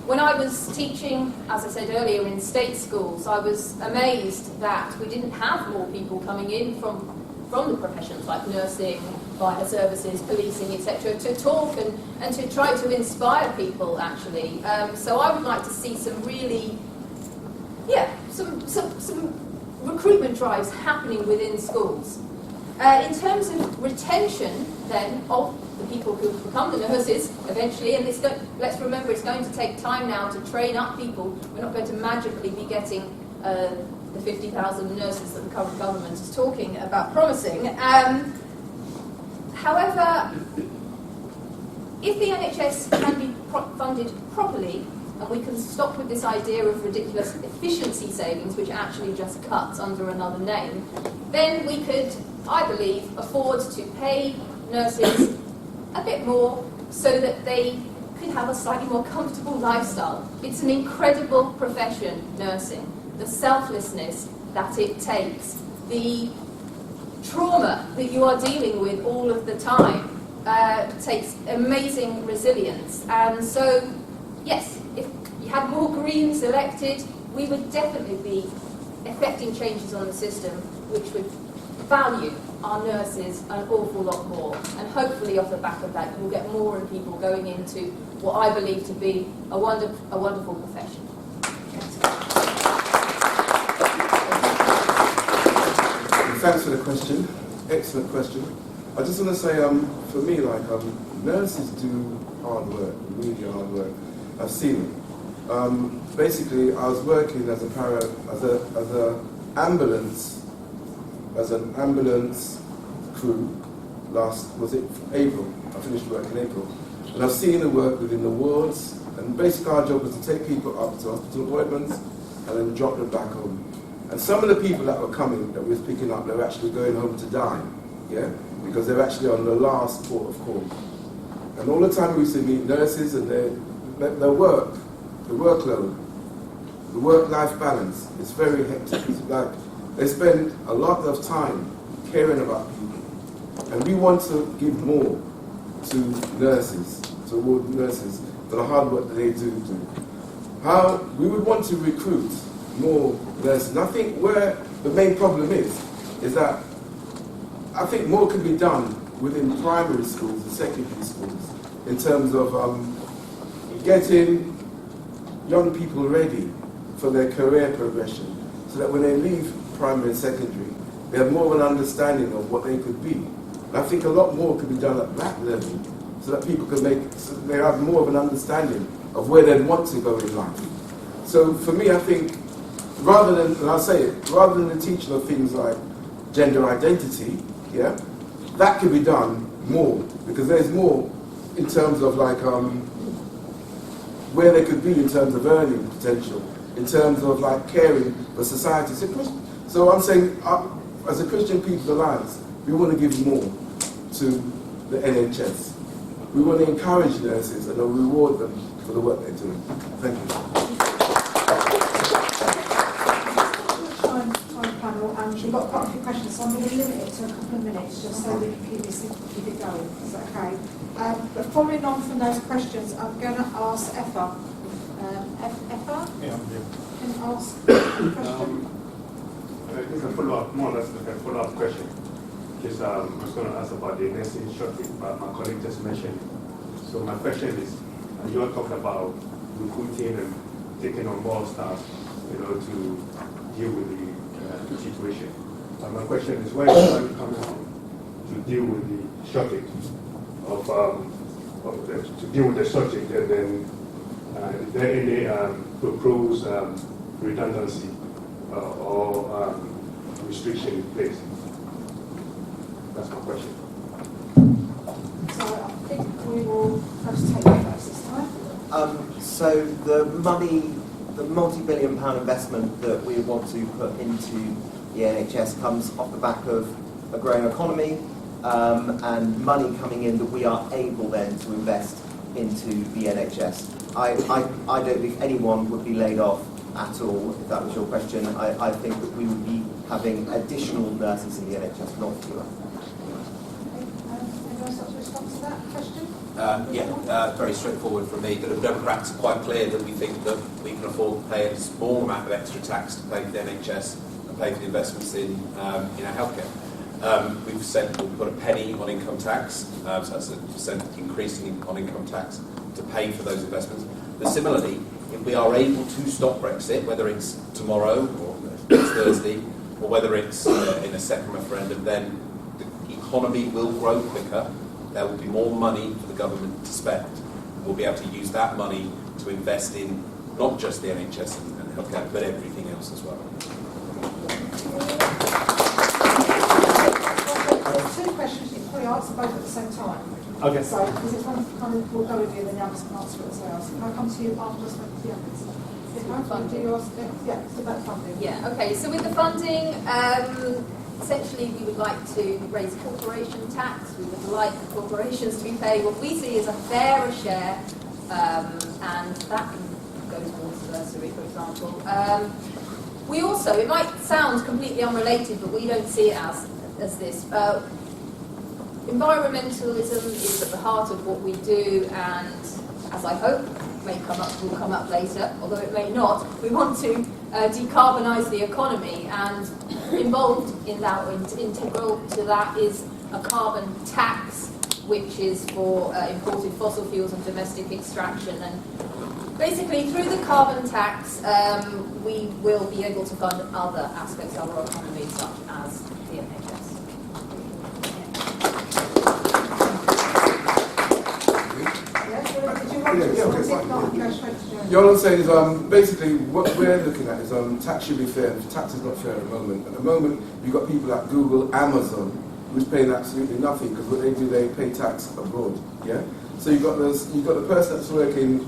When I was teaching, as I said earlier, in state schools, I was amazed that we didn't have more people coming in from the professions like nursing, fire services, policing, etc., to talk and to try to inspire people, actually. So I would like to see some really, some recruitment drives happening within schools. In terms of retention, then, of the people who become the nurses eventually, and let's remember it's going to take time now to train up people. We're not going to magically be getting the 50,000 nurses that the current government is talking about promising. However, if the NHS can be funded properly, and we can stop with this idea of ridiculous efficiency savings, which actually just cuts under another name, then we could, I believe, afford to pay nurses a bit more so that they could have a slightly more comfortable lifestyle. It's an incredible profession, nursing. The selflessness that it takes, the trauma that you are dealing with all of the time takes amazing resilience. And so, yes, if you had more Greens elected, we would definitely be effecting changes on the system which would value our nurses an awful lot more. And hopefully off the back of that, you'll get more and people going into what I believe to be a wonderful profession. Thanks for the question. Excellent question. I just want to say, for me, nurses do hard work, really hard work. I've seen it. Basically, I was working as an ambulance crew April. I finished work in April. And I've seen the work within the wards, and basically our job was to take people up to hospital appointments and then drop them back home. And some of the people that were coming, that we were picking up, they were actually going home to die, because they're actually on the last port of call. And all the time we used to meet nurses and their work, the workload, the work-life balance is very hectic. It's like they spend a lot of time caring about people. And we want to give more to nurses, for the hard work that they do. How we would want to recruit more nurses. And I think where the main problem is that I think more can be done within primary schools and secondary schools in terms of getting young people ready for their career progression, so that when they leave primary and secondary, they have more of an understanding of what they could be. And I think a lot more could be done at that level, so that people can they have more of an understanding of where they'd want to go in life. So for me, I think, rather than the teaching of things like gender identity, that could be done more, because there's more in terms of where they could be in terms of earning potential, in terms of caring for society. So I'm saying, as a Christian People's Alliance, we want to give more to the NHS. We want to encourage nurses and reward them for the work they're doing. Thank you. time panel, and we've got quite a few questions, so I'm going to limit it to a couple of minutes, just so we can keep it going. Is that okay? But following on from those questions, I'm going to ask Effa. Effa? Yeah. Can you ask a question? It's a follow-up, more or less like a follow-up question. Because I was going to ask about the nursing shortage, but my colleague just mentioned it. So my question is, you all talked about recruiting and taking on more staff, to deal with the situation. And my question is, where is money coming from to deal with the shortage to deal with the shortage, and then is there any proposed redundancy or restriction in place? That's my question. So I think we will perhaps take that first this time. So the multi-billion-pound investment that we want to put into the NHS comes off the back of a growing economy and money coming in that we are able then to invest into the NHS. I don't think anyone would be laid off at all, if that was your question. I think that we would be having additional nurses in the NHS, not fewer. Anyone else like to respond to that question? Very straightforward from me. The Democrats are quite clear that we think that we can afford to pay a small amount of extra tax to pay for the NHS and pay for the investments in our healthcare. We've said we'll put a penny on income tax, so that's a percent increase on income tax to pay for those investments. But similarly, if we are able to stop Brexit, whether it's tomorrow or next Thursday, or whether it's in a second referendum, then the economy will grow quicker. There will be more money for the government to spend. We'll be able to use that money to invest in not just the NHS and healthcare, but everything else as well. Two questions, you can probably answer both at the same time. Okay. So, because it's one kind of, we'll go with you and then the others can answer it as well. So, can I come to you after I speak to the others? Funding. It's about funding. Yeah, okay, so with the funding, essentially we would like to raise corporation tax. We would like the corporations to be paid what we see as a fairer share, and that can go towards the bursary, for example. We also, it might sound completely unrelated, but we don't see it as this. Environmentalism is at the heart of what we do, and as I hope will come up later, although it may not, we want to decarbonise the economy, and involved in that, integral to that, is a carbon tax, which is for imported fossil fuels and domestic extraction. And basically, through the carbon tax, we will be able to fund other aspects of our economy, such as the NHS. All I'm saying is, basically, what we're looking at is tax should be fair. Tax is not fair at the moment. At the moment, you've got people like Google, Amazon, who's paying absolutely nothing because what they do, they pay tax abroad. Yeah. So you've got the person that's working.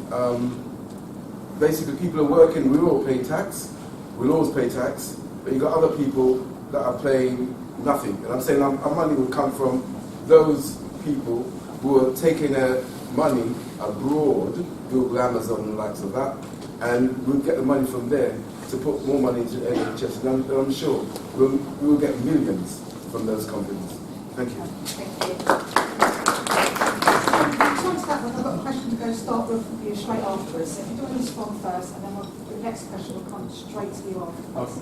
Basically, people are working. We all pay tax. We'll always pay tax. But you've got other people that are paying nothing. And I'm saying our money will come from those people who are taking their money abroad, Google, Amazon, and the likes of that, and we'll get the money from there to put more money into the NHS, and I'm sure we'll get millions from those companies. Thank you. Thank you. I've got a question to go start with you straight afterwards. So if you do want to respond first, and then the next question will come straight to you afterwards. Okay.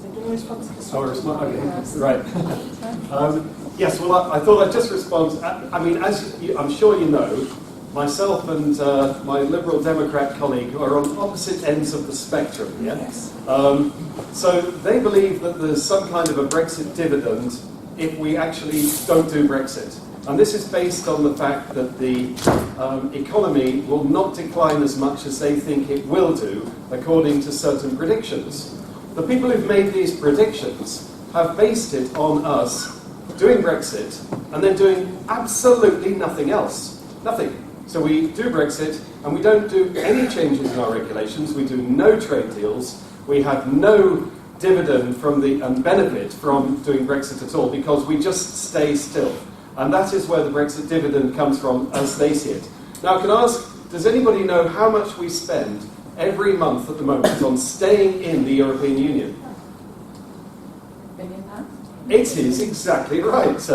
So do you want to respond to this? Okay. Right. Yes, well, I thought I'd just respond. I mean, I'm sure you know, myself and my Liberal Democrat colleague are on opposite ends of the spectrum, yeah? Yes. So they believe that there's some kind of a Brexit dividend if we actually don't do Brexit. And this is based on the fact that the economy will not decline as much as they think it will do, according to certain predictions. The people who've made these predictions have based it on us doing Brexit and then doing absolutely nothing else. Nothing. So we do Brexit and we don't do any changes in our regulations. We do no trade deals. We have no dividend from and benefit from doing Brexit at all because we just stay still. And that is where the Brexit dividend comes from as they see it. Now, can I ask, does anybody know how much we spend every month at the moment on staying in the European Union? It is exactly right,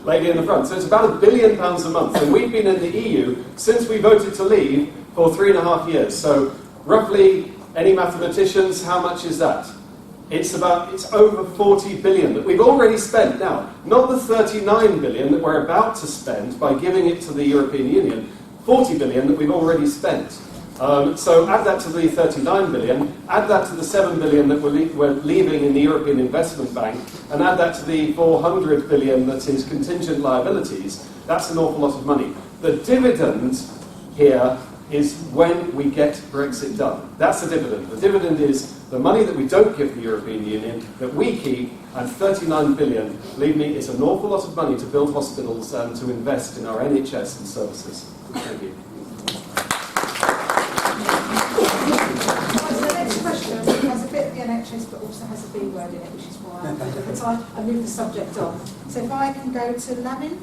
lady in the front. So it's about £1 billion a month, and we've been in the EU since we voted to leave for 3.5 years. So roughly, any mathematicians, how much is that? It's over 40 billion that we've already spent now. Not the 39 billion that we're about to spend by giving it to the European Union, 40 billion that we've already spent. So add that to the 39 billion, add that to the 7 billion that we're leaving in the European Investment Bank, and add that to the 400 billion that is contingent liabilities. That's an awful lot of money. The dividend here is when we get Brexit done. That's the dividend. The dividend is the money that we don't give the European Union, that we keep, and 39 billion, believe me, it's an awful lot of money to build hospitals and to invest in our NHS and services. Thank you. The next question has a bit of the NHS but also has a B word in it, which is why I moved the subject on. So if I can go to Lamin.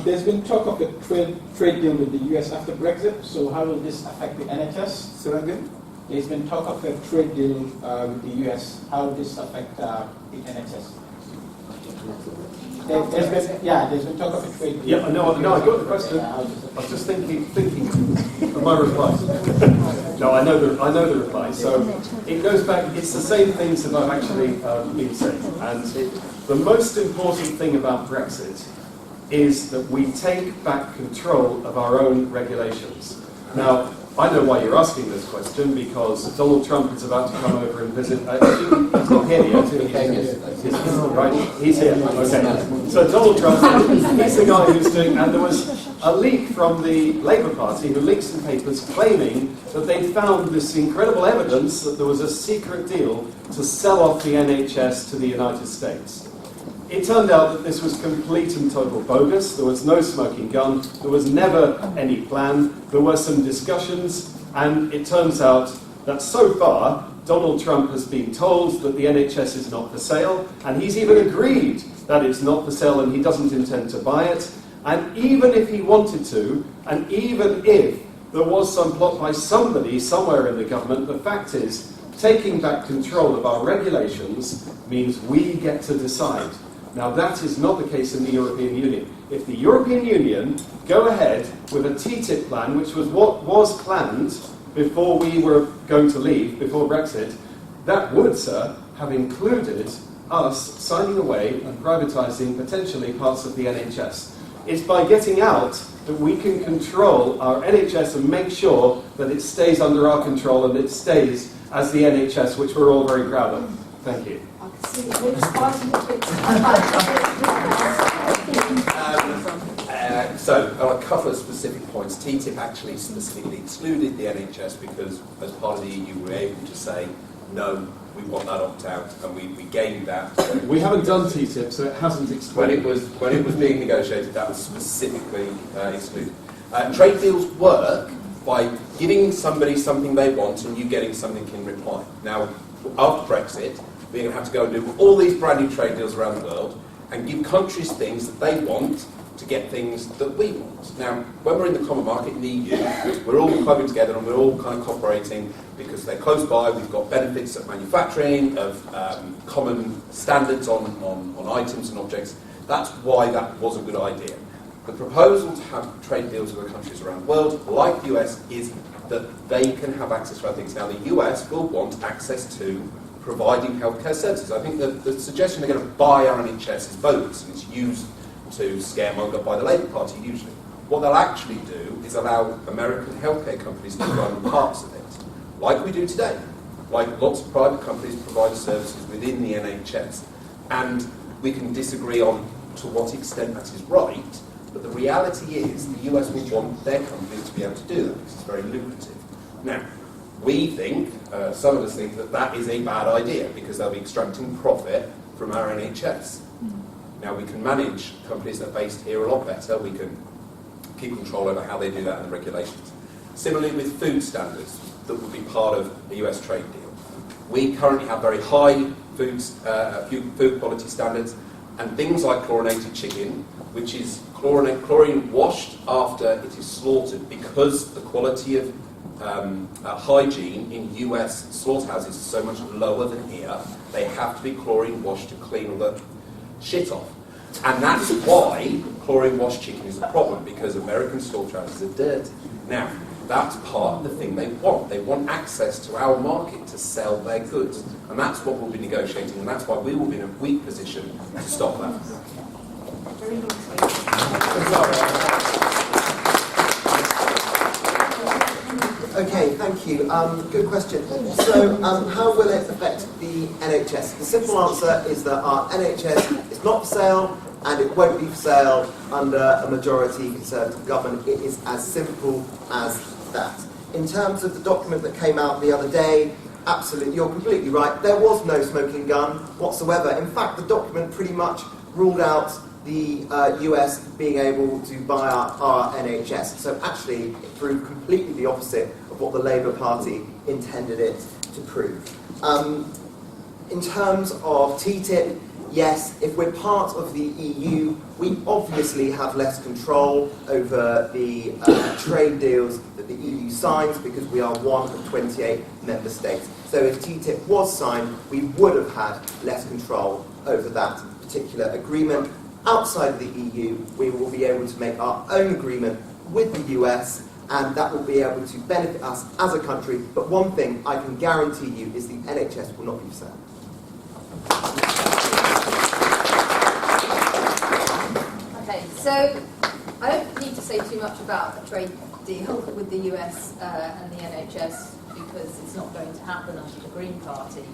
There's been talk of a trade deal with the US after Brexit, so how will this affect the NHS? Say that again? There's been talk of a trade deal with the US. How will this affect the NHS? There's been talk of a trade deal. Yeah, no, I got the question. I was just thinking of my reply. No, I know the reply. So it goes back. It's the same things that I've actually been saying. And the most important thing about Brexit is that we take back control of our own regulations. Now, I know why you're asking this question, because Donald Trump is about to come over and visit. He's not here yet. Right, he's here. Okay. So Donald Trump, he's the guy who's doing, and there was a leak from the Labour Party who leaked some papers claiming that they found this incredible evidence that there was a secret deal to sell off the NHS to the United States. It turned out that this was complete and total bogus. There was no smoking gun. There was never any plan. There were some discussions, and it turns out that so far, Donald Trump has been told that the NHS is not for sale, and he's even agreed that it's not for sale and he doesn't intend to buy it. And even if he wanted to, and even if there was some plot by somebody somewhere in the government, the fact is, taking back control of our regulations means we get to decide. Now, that is not the case in the European Union. If the European Union go ahead with a TTIP plan, which was what was planned before we were going to leave, before Brexit, that would, sir, have included us signing away and privatising potentially parts of the NHS. It's by getting out that we can control our NHS and make sure that it stays under our control and it stays as the NHS, which we're all very proud of. Thank you. So, on a couple of specific points, TTIP actually specifically excluded the NHS because, as part of the EU, we were able to say, no, we want that opt-out, and we gained that. We haven't done TTIP, so it hasn't excluded. When it was being negotiated, that was specifically excluded. Trade deals work by giving somebody something they want and you getting something in reply. Now, after Brexit, we're going to have to go and do all these brand new trade deals around the world and give countries things that they want to get things that we want. Now, when we're in the common market in the EU, we're all clubbing together and we're all kind of cooperating because they're close by. We've got benefits of manufacturing, of common standards on items and objects. That's why that was a good idea. The proposal to have trade deals with the countries around the world, like the US, is that they can have access to our things. Now, the US will want access to providing healthcare services. I think the suggestion they're going to buy our NHS is bogus, and it's used to scaremonger by the Labour Party usually. What they'll actually do is allow American healthcare companies to run parts of it, like we do today. Like lots of private companies provide services within the NHS. And we can disagree on to what extent that is right, but the reality is the US will want their companies to be able to do that because it's very lucrative. Now, we think, some of us think that that is a bad idea because they'll be extracting profit from our NHS. Now, we can manage companies that are based here a lot better. We can keep control over how they do that and the regulations. Similarly with food standards that would be part of a US trade deal. We currently have very high food quality standards. And things like chlorinated chicken, which is chlorine washed after it is slaughtered, because the quality of hygiene in US slaughterhouses is so much lower than here, they have to be chlorine washed to clean all the shit off. And that's why chlorine washed chicken is a problem, because American slaughterhouses are dirty. Now, that's part of the thing they want. They want access to our market to sell their goods. And that's what we'll be negotiating, and that's why we will be in a weak position to stop that. Okay, thank you. Good question. So, how will it affect the NHS? The simple answer is that our NHS is not for sale, and it won't be for sale under a majority Conservative government. It is as simple as that. In terms of the document that came out the other day, absolutely, you're completely right. There was no smoking gun whatsoever. In fact, the document pretty much ruled out the US being able to buy our NHS. So actually, it proved completely the opposite of what the Labour Party intended it to prove. In terms of TTIP, yes, if we're part of the EU, we obviously have less control over the trade deals that the EU signs, because we are one of 28 member states. So if TTIP was signed, we would have had less control over that particular agreement. Outside of the EU, we will be able to make our own agreement with the US, and that will be able to benefit us as a country. But one thing I can guarantee you is the NHS will not be for sale. Okay, so I don't need to say too much about a trade deal with the US and the NHS, because it's not going to happen under the Green Party.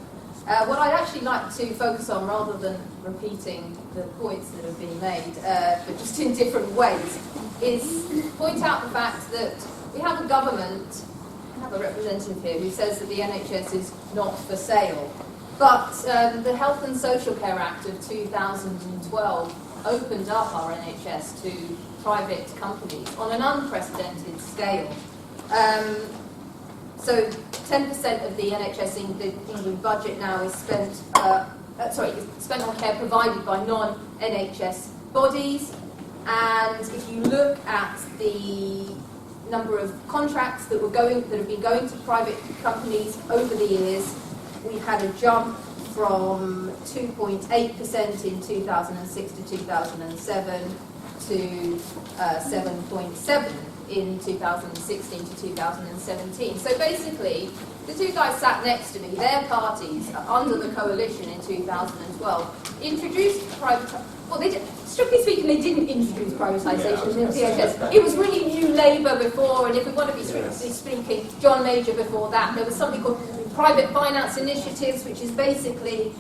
What I'd actually like to focus on, rather than repeating the points that have been made, but just in different ways, is point out the fact that we have a government, we have a representative here who says that the NHS is not for sale. But the Health and Social Care Act of 2012 opened up our NHS to private companies on an unprecedented scale. So 10% of the NHS England budget now is spent on care provided by non-NHS bodies. And if you look at the number of contracts that have been going to private companies over the years, we've had a jump from 2.8% in 2006 to 2007 to 7.7% in 2016 to 2017. So basically, the two guys sat next to me, their parties, under the coalition in 2012, introduced strictly speaking, they didn't introduce privatisation in the NHS. It was really New Labour before, and if we want to be strictly speaking, John Major before that. There was something called private finance initiatives, which is basically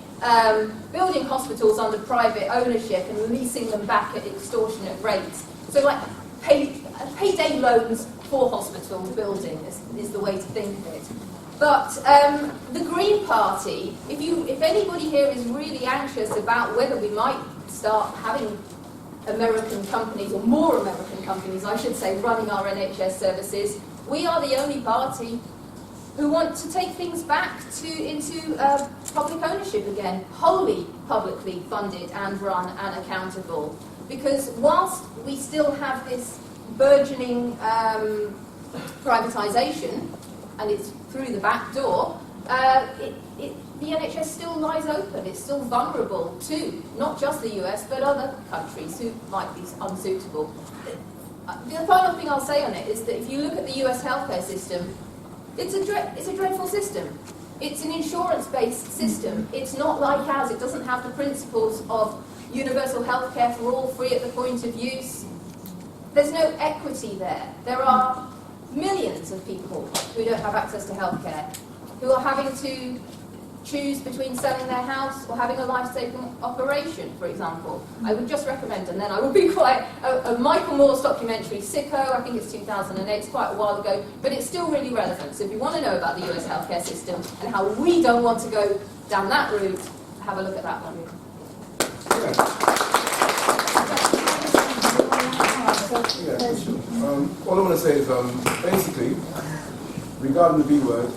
building hospitals under private ownership and leasing them back at extortionate rates. So like payday loans for hospital building is the way to think of it. But the Green Party, if anybody here is really anxious about whether we might start having American companies, or more American companies, I should say, running our NHS services, we are the only party who want to take things back into public ownership again, wholly publicly funded and run and accountable. Because whilst we still have this burgeoning privatisation, and it's through the back door, the NHS still lies open. It's still vulnerable to not just the US, but other countries who might be unsuitable. The final thing I'll say on it is that if you look at the US healthcare system, it's a dreadful system. It's an insurance-based system. It's not like ours. It doesn't have the principles of universal healthcare for all, free at the point of use. There's no equity there. There are millions of people who don't have access to healthcare, who are having to choose between selling their house or having a life-saving operation, for example. I would just recommend, and then I will be quiet, a Michael Moore's documentary, Sicko, I think it's 2008, it's quite a while ago, but it's still really relevant. So if you want to know about the US healthcare system and how we don't want to go down that route, have a look at that one. All I want to say is, basically, regarding the B word,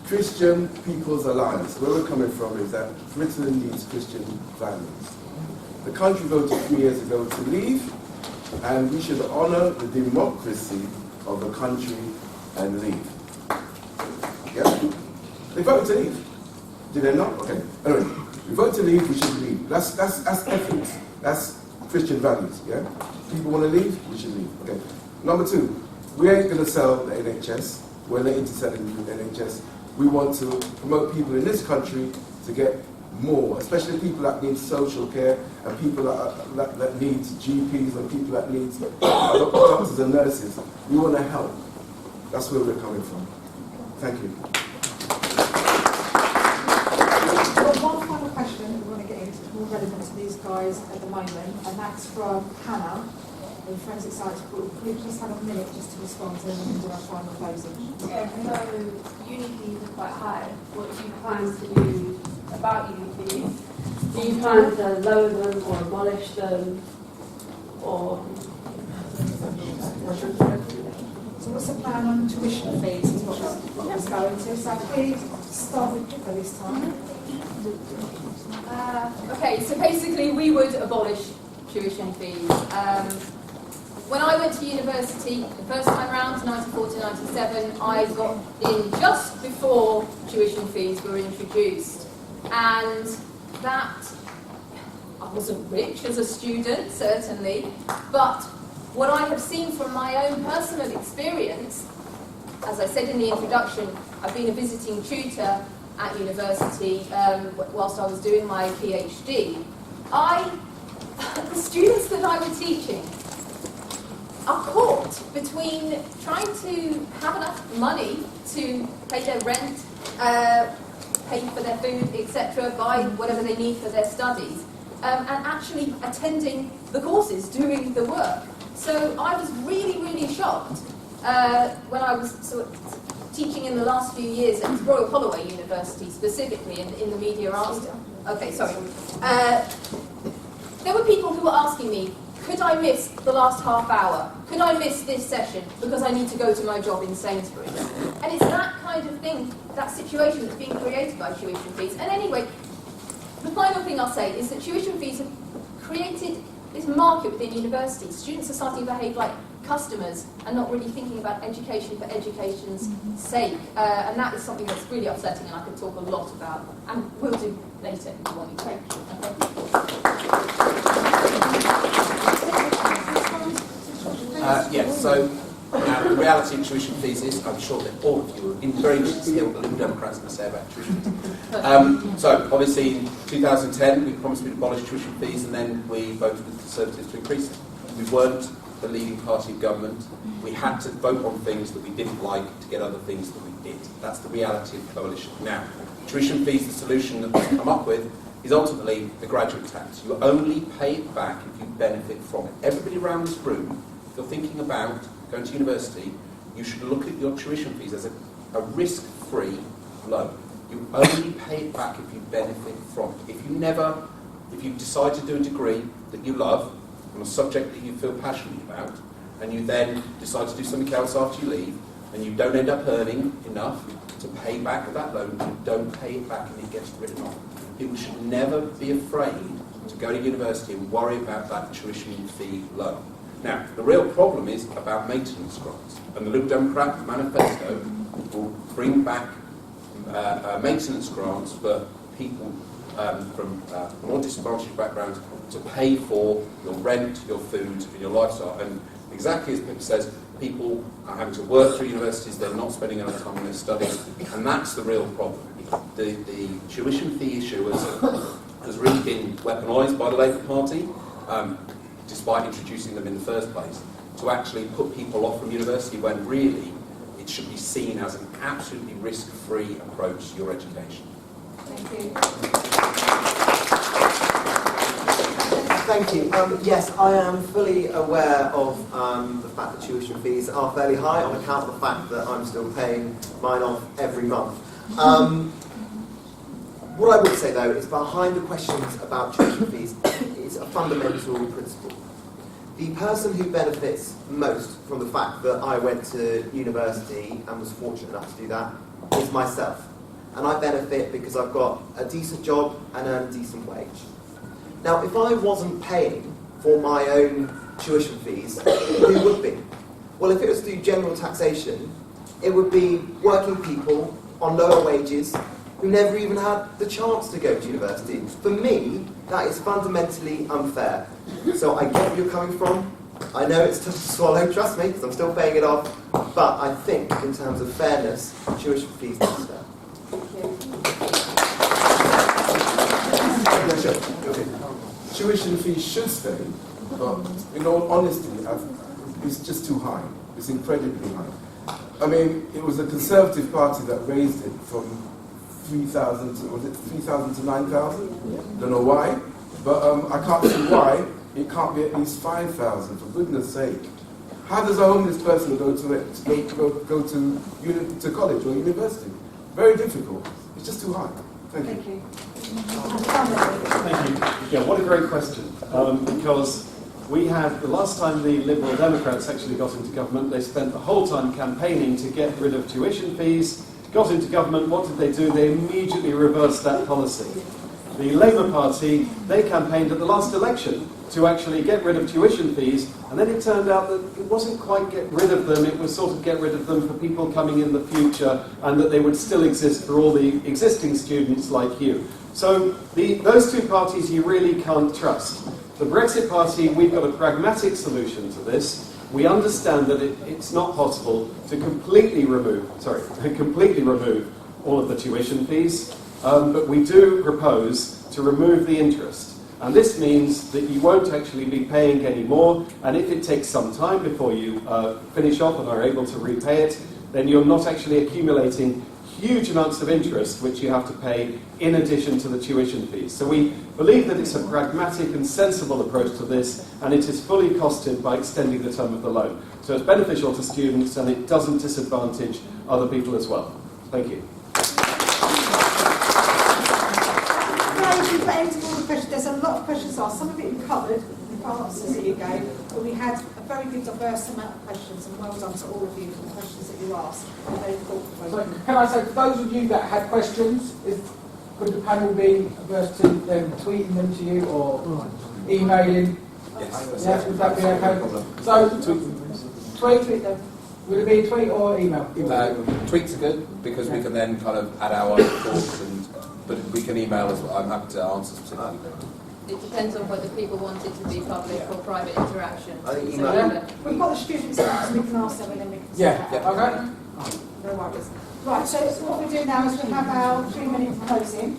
Christian People's Alliance, where we're coming from is that Britain needs Christian values. The country voted 3 years ago to leave, and we should honour the democracy of the country and leave. Yeah? They voted to leave. Did they not? Okay. Anyway, we voted to leave, we should leave. That's ethics. That's Christian values. Yeah? People want to leave, we should leave. Okay. Number 2, we ain't going to sell the NHS. We're not into selling the NHS. We want to promote people in this country to get more, especially people that need social care and people that need GPs and people that need doctors and nurses. We want to help. That's where we're coming from. Thank you. Well, one final question we want to get into, more relevant to these guys at the moment, and that's from Hannah in Forensic Science Group. Can we just have a minute just to respond to them and do our final closing? Yeah, so uni fees are quite high. What do you plan to do about uni fees? Do you plan to lower them or abolish them? Or So what's the plan on tuition fees is what it's going to. So please start with Pippa this time. Okay, so basically we would abolish tuition fees. When I went to university the first time round, 94 to 97, I got in just before tuition fees were introduced. And that, I wasn't rich as a student, certainly, but what I have seen from my own personal experience, as I said in the introduction, I've been a visiting tutor at university whilst I was doing my PhD. The students that I was teaching are caught between trying to have enough money to pay their rent, pay for their food, etc., buy whatever they need for their studies, and actually attending the courses, doing the work. So I was really, really shocked when I was sort of teaching in the last few years at Royal Holloway University, specifically in the media arts. Okay, sorry. There were people who were asking me, could I miss the last half hour? Could I miss this session because I need to go to my job in Sainsbury's? And it's that kind of thing, that situation that's being created by tuition fees. And anyway, the final thing I'll say is that tuition fees have created this market within universities. Students are starting to behave like customers and not really thinking about education for education's sake. And that is something that's really upsetting and I could talk a lot about. And we'll do later if you want to. Yes, so the reality of tuition fees is, I'm sure that all of you are very interested to hear what the Liberal Democrats are going to say about tuition fees. So, obviously, in 2010, we promised we'd abolish tuition fees, and then we voted with the Conservatives to increase them. We weren't the leading party of government. We had to vote on things that we didn't like to get other things that we did. That's the reality of the coalition. Now, tuition fees, the solution that we've come up with, is ultimately the graduate tax. You only pay it back if you benefit from it. Everybody around this room, if you're thinking about going to university, you should look at your tuition fees as a risk-free loan. You only pay it back if you benefit from it. If you decide to do a degree that you love, on a subject that you feel passionate about, and you then decide to do something else after you leave, and you don't end up earning enough to pay back that loan, you don't pay it back and it gets written off. People should never be afraid to go to university and worry about that tuition fee loan. Now, the real problem is about maintenance grants, and the Liberal Democrat manifesto will bring back maintenance grants for people from more disadvantaged backgrounds to pay for your rent, your food, and your lifestyle. And exactly as Pip says, people are having to work through universities, they're not spending enough time on their studies, and that's the real problem. The tuition fee issue has really been weaponised by the Labour Party, despite introducing them in the first place, to actually put people off from university when really it should be seen as an absolutely risk-free approach to your education. Thank you. Thank you. Yes, I am fully aware of the fact that tuition fees are fairly high on account of the fact that I'm still paying mine off every month. What I would say, though, is behind the questions about tuition fees is a fundamental principle. The person who benefits most from the fact that I went to university and was fortunate enough to do that is myself. and I benefit because I've got a decent job and earn a decent wage. Now, if I wasn't paying for my own tuition fees, who would be? Well, if it was through general taxation, it would be working people on lower wages who never even had the chance to go to university. For me, that is fundamentally unfair. So I get where you're coming from. I know it's tough to swallow, trust me, because I'm still paying it off. But I think, in terms of fairness, tuition fees need to stay. Tuition fees should stay, but in all honesty, it's just too high. It's incredibly high. I mean, it was a Conservative Party that raised it from 3,000 to, was it 3,000 to 9,000? Don't know why, but I can't see why it can't be at least 5,000, for goodness sake. How does a homeless person go to college or university? Very difficult. It's just too high. Thank you. Thank you. Yeah, what a great question. Because we had, the last time the Liberal Democrats actually got into government, they spent the whole time campaigning to get rid of tuition fees. Got into government, what did they do? They immediately reversed that policy. The Labour Party, they campaigned at the last election to actually get rid of tuition fees, and then it turned out that it wasn't quite get rid of them, it was sort of get rid of them for people coming in the future, and that they would still exist for all the existing students like you. So those two parties you really can't trust. The Brexit Party, we've got a pragmatic solution to this. We understand that it's not possible to completely remove all of the tuition fees, but we do propose to remove the interest. And this means that you won't actually be paying any more, and if it takes some time before you finish off and are able to repay it, then you're not actually accumulating huge amounts of interest which you have to pay in addition to the tuition fees. So we believe that it's a pragmatic and sensible approach to this, and it is fully costed by extending the term of the loan. So it's beneficial to students and it doesn't disadvantage other people as well. Thank you. There's a lot of questions asked. Some of it we covered in the answers that you gave, but we had a very good diverse amount of questions, and well done to all of you for the questions that you asked. So can I say, for those of you that had questions, could the panel be averse to them tweeting them to you or emailing? Yes. Yeah, would that be okay? So tweet them. Would it be a tweet or email? Tweets are good because we can then kind of add our thoughts, but we can email as well. I'm happy to answer specifically. It depends on whether people want it to be public or private interaction. I think So email. We've got the students here, so we can ask them and then we can Okay. No worries. Right, so what we do now is we have our 3-minute closing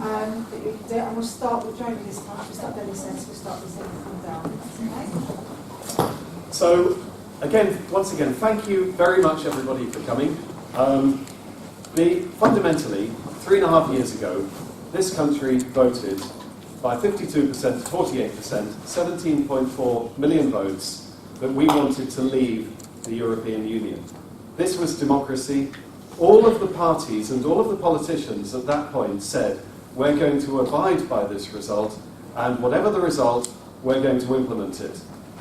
that we can do, and we'll start with Jamie this time. We'll start doing this end, so we'll start this end and come down. Okay? So, once again, thank you very much everybody for coming. Fundamentally, 3.5 years ago, this country voted by 52% to 48%, 17.4 million votes, that we wanted to leave the European Union. This was democracy. All of the parties and all of the politicians at that point said, we're going to abide by this result, and whatever the result, we're going to implement it.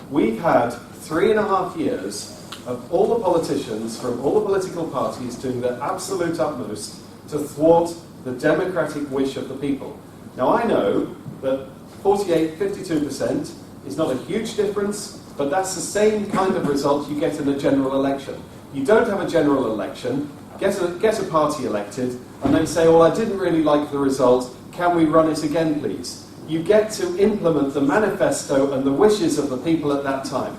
We've had 3.5 years of all the politicians from all the political parties doing their absolute utmost to thwart the democratic wish of the people. Now I know that 52% is not a huge difference, but that's the same kind of result you get in a general election. You don't have a general election, get a party elected, and then say, well, I didn't really like the result, can we run it again, please? You get to implement the manifesto and the wishes of the people at that time.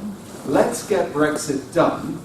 Let's get Brexit done,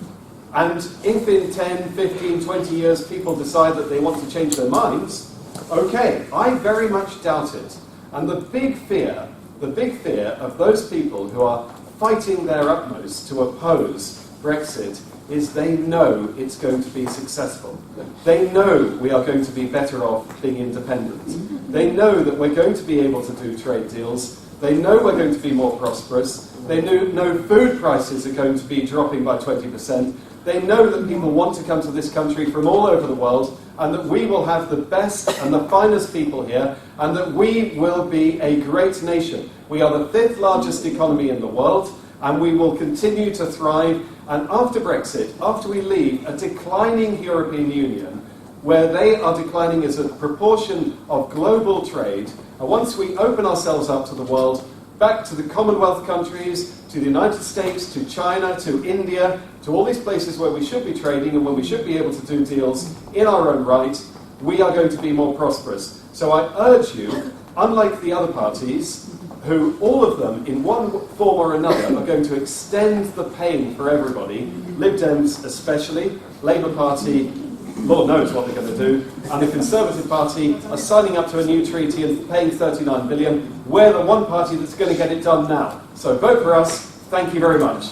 and if in 10, 15, 20 years people decide that they want to change their minds, okay, I very much doubt it. And the big fear of those people who are fighting their utmost to oppose Brexit is they know it's going to be successful. They know we are going to be better off being independent. They know that we're going to be able to do trade deals. They know we're going to be more prosperous. They know food prices are going to be dropping by 20%. They know that people want to come to this country from all over the world, and that we will have the best and the finest people here, and that we will be a great nation. We are the 5th largest economy in the world, and we will continue to thrive. And after Brexit, after we leave a declining European Union, where they are declining as a proportion of global trade. And once we open ourselves up to the world, back to the Commonwealth countries, to the United States, to China, to India, to all these places where we should be trading and where we should be able to do deals in our own right, we are going to be more prosperous. So I urge you, unlike the other parties, who all of them, in one form or another, are going to extend the pain for everybody, Lib Dems especially, Labour Party, Lord knows what they're going to do, and the Conservative Party are signing up to a new treaty and paying 39 billion. We're the one party that's going to get it done now. So vote for us. Thank you very much.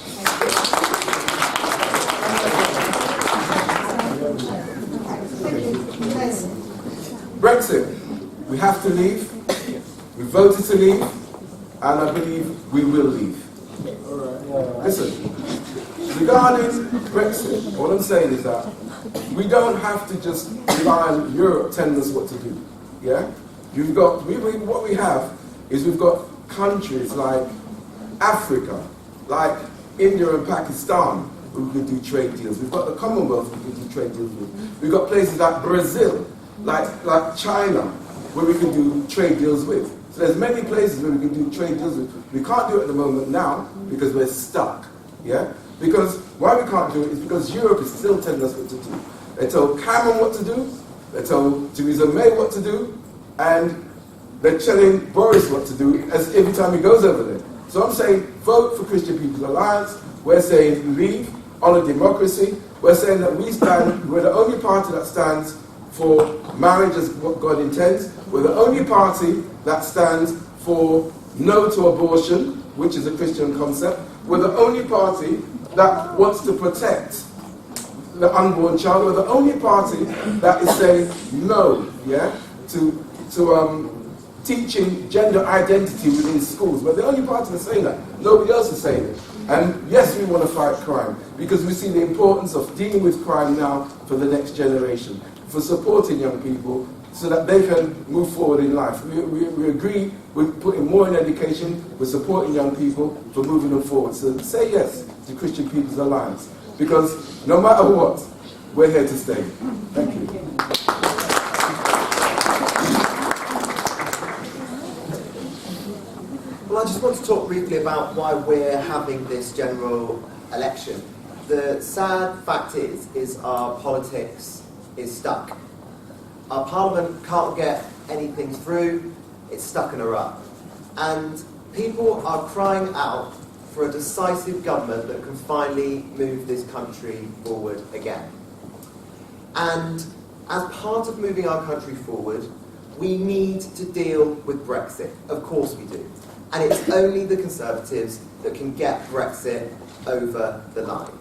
Brexit. We have to leave. We voted to leave. And I believe we will leave. Listen, regarding Brexit, what I'm saying is that we don't have to just rely on Europe telling us what to do. Yeah? What we have is we've got countries like Africa, like India and Pakistan, where we can do trade deals. We've got the Commonwealth we can do trade deals with. We've got places like Brazil, like China, where we can do trade deals with. So there's many places where we can do trade deals with. We can't do it at the moment now because we're stuck. Yeah? Because why we can't do it is because Europe is still telling us what to do. They told Cameron what to do, they told Theresa May what to do, and they're telling Boris what to do as every time he goes over there. So I'm saying vote for Christian People's Alliance. We're saying leave, honour democracy. We're saying that we're the only party that stands for marriage as what God intends. We're the only party that stands for no to abortion, which is a Christian concept. We're the only party that wants to protect the unborn child. We're the only party that is saying no, yeah, to teaching gender identity within schools. We're the only party that's saying that. Nobody else is saying it. And yes, we want to fight crime because we see the importance of dealing with crime now for the next generation, for supporting young people so that they can move forward in life. We agree with putting more in education, we're supporting young people for moving them forward. So say yes to Christian People's Alliance because no matter what, we're here to stay. Thank you. Well, I just want to talk briefly about why we're having this general election. The sad fact is our politics is stuck. Our parliament can't get anything through, it's stuck in a rut. And people are crying out for a decisive government that can finally move this country forward again. And as part of moving our country forward, we need to deal with Brexit. Of course we do. And it's only the Conservatives that can get Brexit over the line.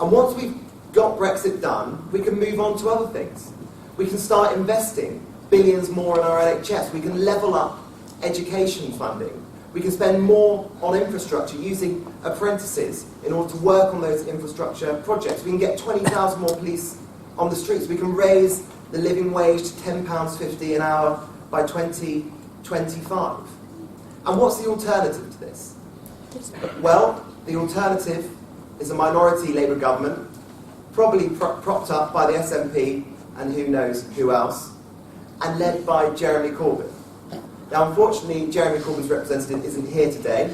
And once we've got Brexit done, we can move on to other things. We can start investing billions more in our NHS. We can level up education funding. We can spend more on infrastructure using apprentices in order to work on those infrastructure projects. We can get 20,000 more police on the streets. We can raise the living wage to £10.50 an hour by 2025. And what's the alternative to this? Well, the alternative is a minority Labour government, probably propped up by the SNP and who knows who else, and led by Jeremy Corbyn. Now, unfortunately, Jeremy Corbyn's representative isn't here today,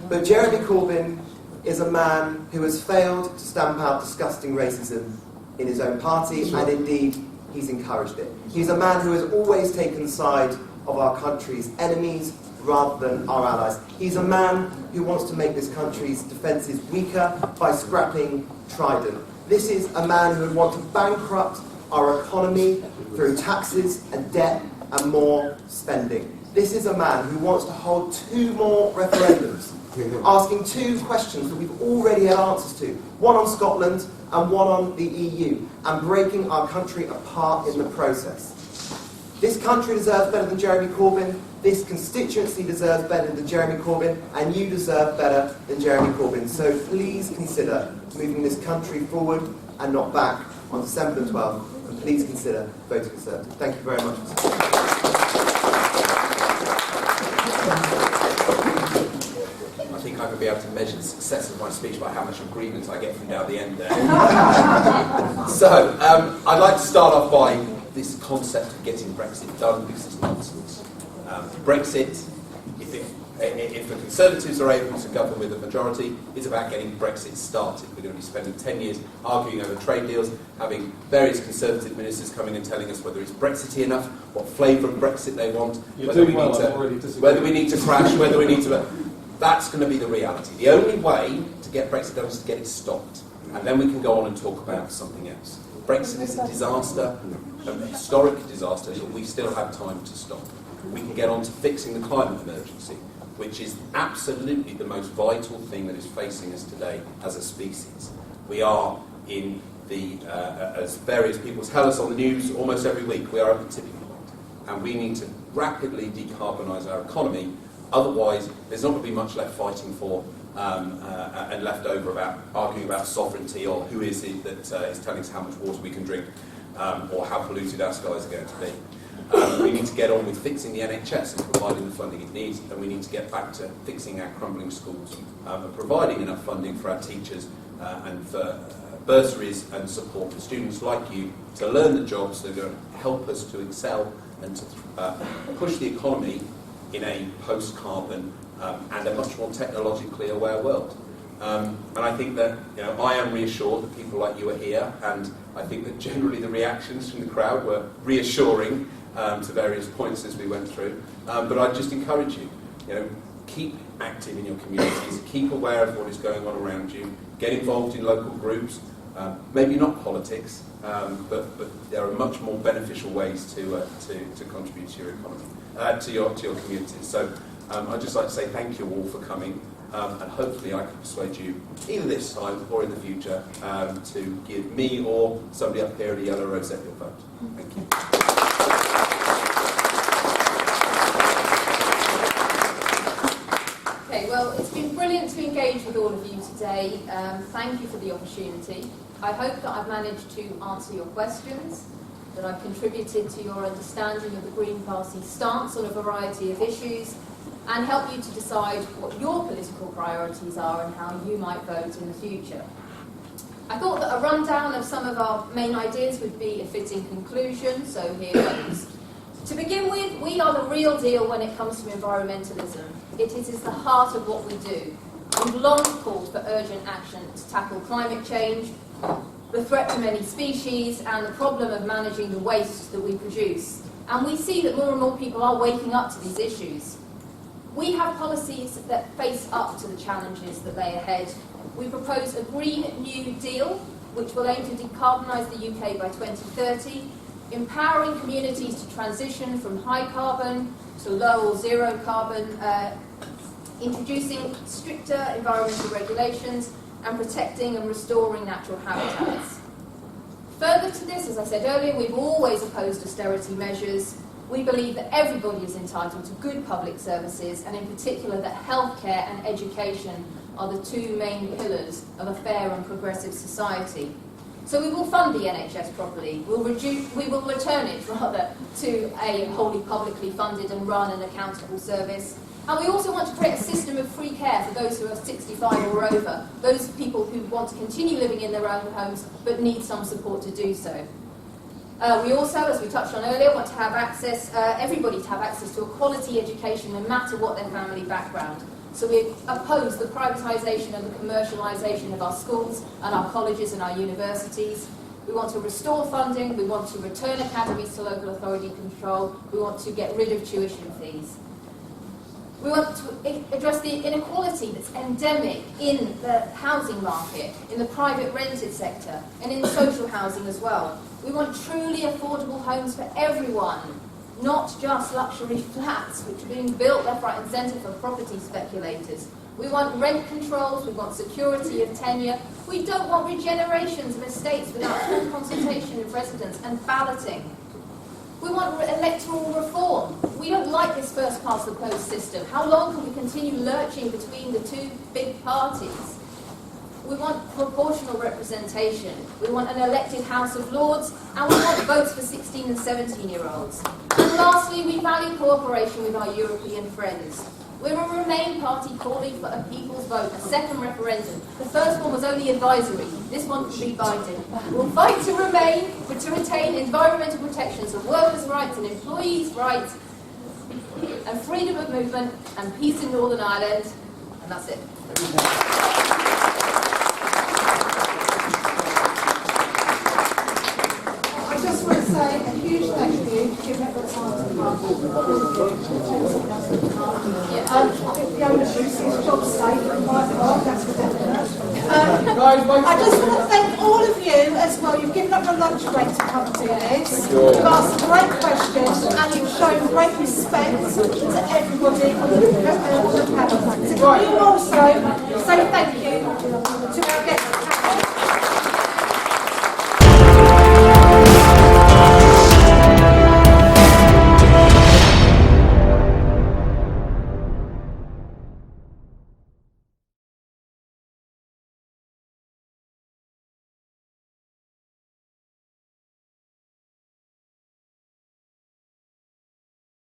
but Jeremy Corbyn is a man who has failed to stamp out disgusting racism in his own party, and indeed, he's encouraged it. He's a man who has always taken the side of our country's enemies rather than our allies. He's a man who wants to make this country's defences weaker by scrapping Trident. This is a man who would want to bankrupt our economy through taxes and debt and more spending. This is a man who wants to hold 2 more referendums, asking 2 questions that we've already had answers to, one on Scotland and one on the EU, and breaking our country apart in the process. This country deserves better than Jeremy Corbyn, this constituency deserves better than Jeremy Corbyn, and you deserve better than Jeremy Corbyn. So please consider moving this country forward and not back on December the 12th. And please consider voting Conservative. Thank you very much. I think I could be able to can measure the success of my speech by how much agreement I get from down the end there. So, I'd like to start off by this concept of getting Brexit done, because it's nonsense. Brexit, if the Conservatives are able to govern with a majority, is about getting Brexit started. We're going to be spending 10 years arguing over trade deals, having various Conservative ministers coming and telling us whether it's Brexity enough, what flavour of Brexit they want, whether we need to crash, whether we need to... That's going to be the reality. The only way to get Brexit done is to get it stopped. And then we can go on and talk about something else. Brexit is a disaster, a historic disaster that we still have time to stop. We can get on to fixing the climate emergency, which is absolutely the most vital thing that is facing us today as a species. We are in the, as various people tell us on the news almost every week, we are at the tipping point. And we need to rapidly decarbonise our economy. Otherwise, there's not going to be much left fighting for and left over about arguing about sovereignty or who is it that is telling us how much water we can drink or how polluted our skies are going to be. We need to get on with fixing the NHS and providing the funding it needs, and we need to get back to fixing our crumbling schools and providing enough funding for our teachers and for bursaries and support for students like you to learn the jobs that are going to help us to excel and to push the economy in a post-carbon and a much more technologically aware world. And I think that I am reassured that people like you are here, and I think that generally the reactions from the crowd were reassuring to various points as we went through. But I'd just encourage you, keep active in your communities, keep aware of what is going on around you, get involved in local groups, maybe not politics, but there are much more beneficial ways to contribute to your economy, to your communities. So I'd just like to say thank you all for coming, and hopefully I can persuade you, either this time or in the future, to give me or somebody up here at the yellow rosette your vote. Thank you. Okay, well, it's been brilliant to engage with all of you today. Thank you for the opportunity. I hope that I've managed to answer your questions, that I've contributed to your understanding of the Green Party's stance on a variety of issues, and help you to decide what your political priorities are and how you might vote in the future. I thought that a rundown of some of our main ideas would be a fitting conclusion, so here goes. To begin with, we are the real deal when it comes to environmentalism. It is the heart of what we do. We've long called for urgent action to tackle climate change, the threat to many species, and the problem of managing the waste that we produce. And we see that more and more people are waking up to these issues. We have policies that face up to the challenges that lay ahead. We propose a Green New Deal, which will aim to decarbonise the UK by 2030, empowering communities to transition from high carbon to low or zero carbon, introducing stricter environmental regulations, and protecting and restoring natural habitats. Further to this, as I said earlier, we've always opposed austerity measures. We believe that everybody is entitled to good public services, and in particular that healthcare and education are the two main pillars of a fair and progressive society. So we will fund the NHS properly. We will return it rather to a wholly publicly funded and run and accountable service. And we also want to create a system of free care for those who are 65 or over, those people who want to continue living in their own homes but need some support to do so. We also, as we touched on earlier, want to have access, everybody to have access to a quality education no matter what their family background. So we oppose the privatisation and the commercialisation of our schools and our colleges and our universities. We want to restore funding, we want to return academies to local authority control, we want to get rid of tuition fees. We want to address the inequality that's endemic in the housing market, in the private rented sector, and in social housing as well. We want truly affordable homes for everyone, not just luxury flats which are being built left, right and centre for property speculators. We want rent controls, we want security of tenure. We don't want regenerations of estates without full consultation of residents and balloting. We want electoral reform. We don't like this first past the post system. How long can we continue lurching between the two big parties? We want proportional representation. We want an elected House of Lords, and we want votes for 16 and 17-year-olds. And lastly, we value cooperation with our European friends. We're a Remain party calling for a people's vote, a second referendum. The first one was only advisory. This one can be binding. We'll fight to remain, but to retain environmental protections of workers' rights and employees' rights, and freedom of movement and peace in Northern Ireland. And that's it. I just want to say a huge thank you for giving up the time to come. I think the owner should see his job safe and my part, that's for definite. I just want to thank all of you as well. You've given up your lunch break to come do this. You've asked great questions and you've shown great respect to everybody on the panel. So can you all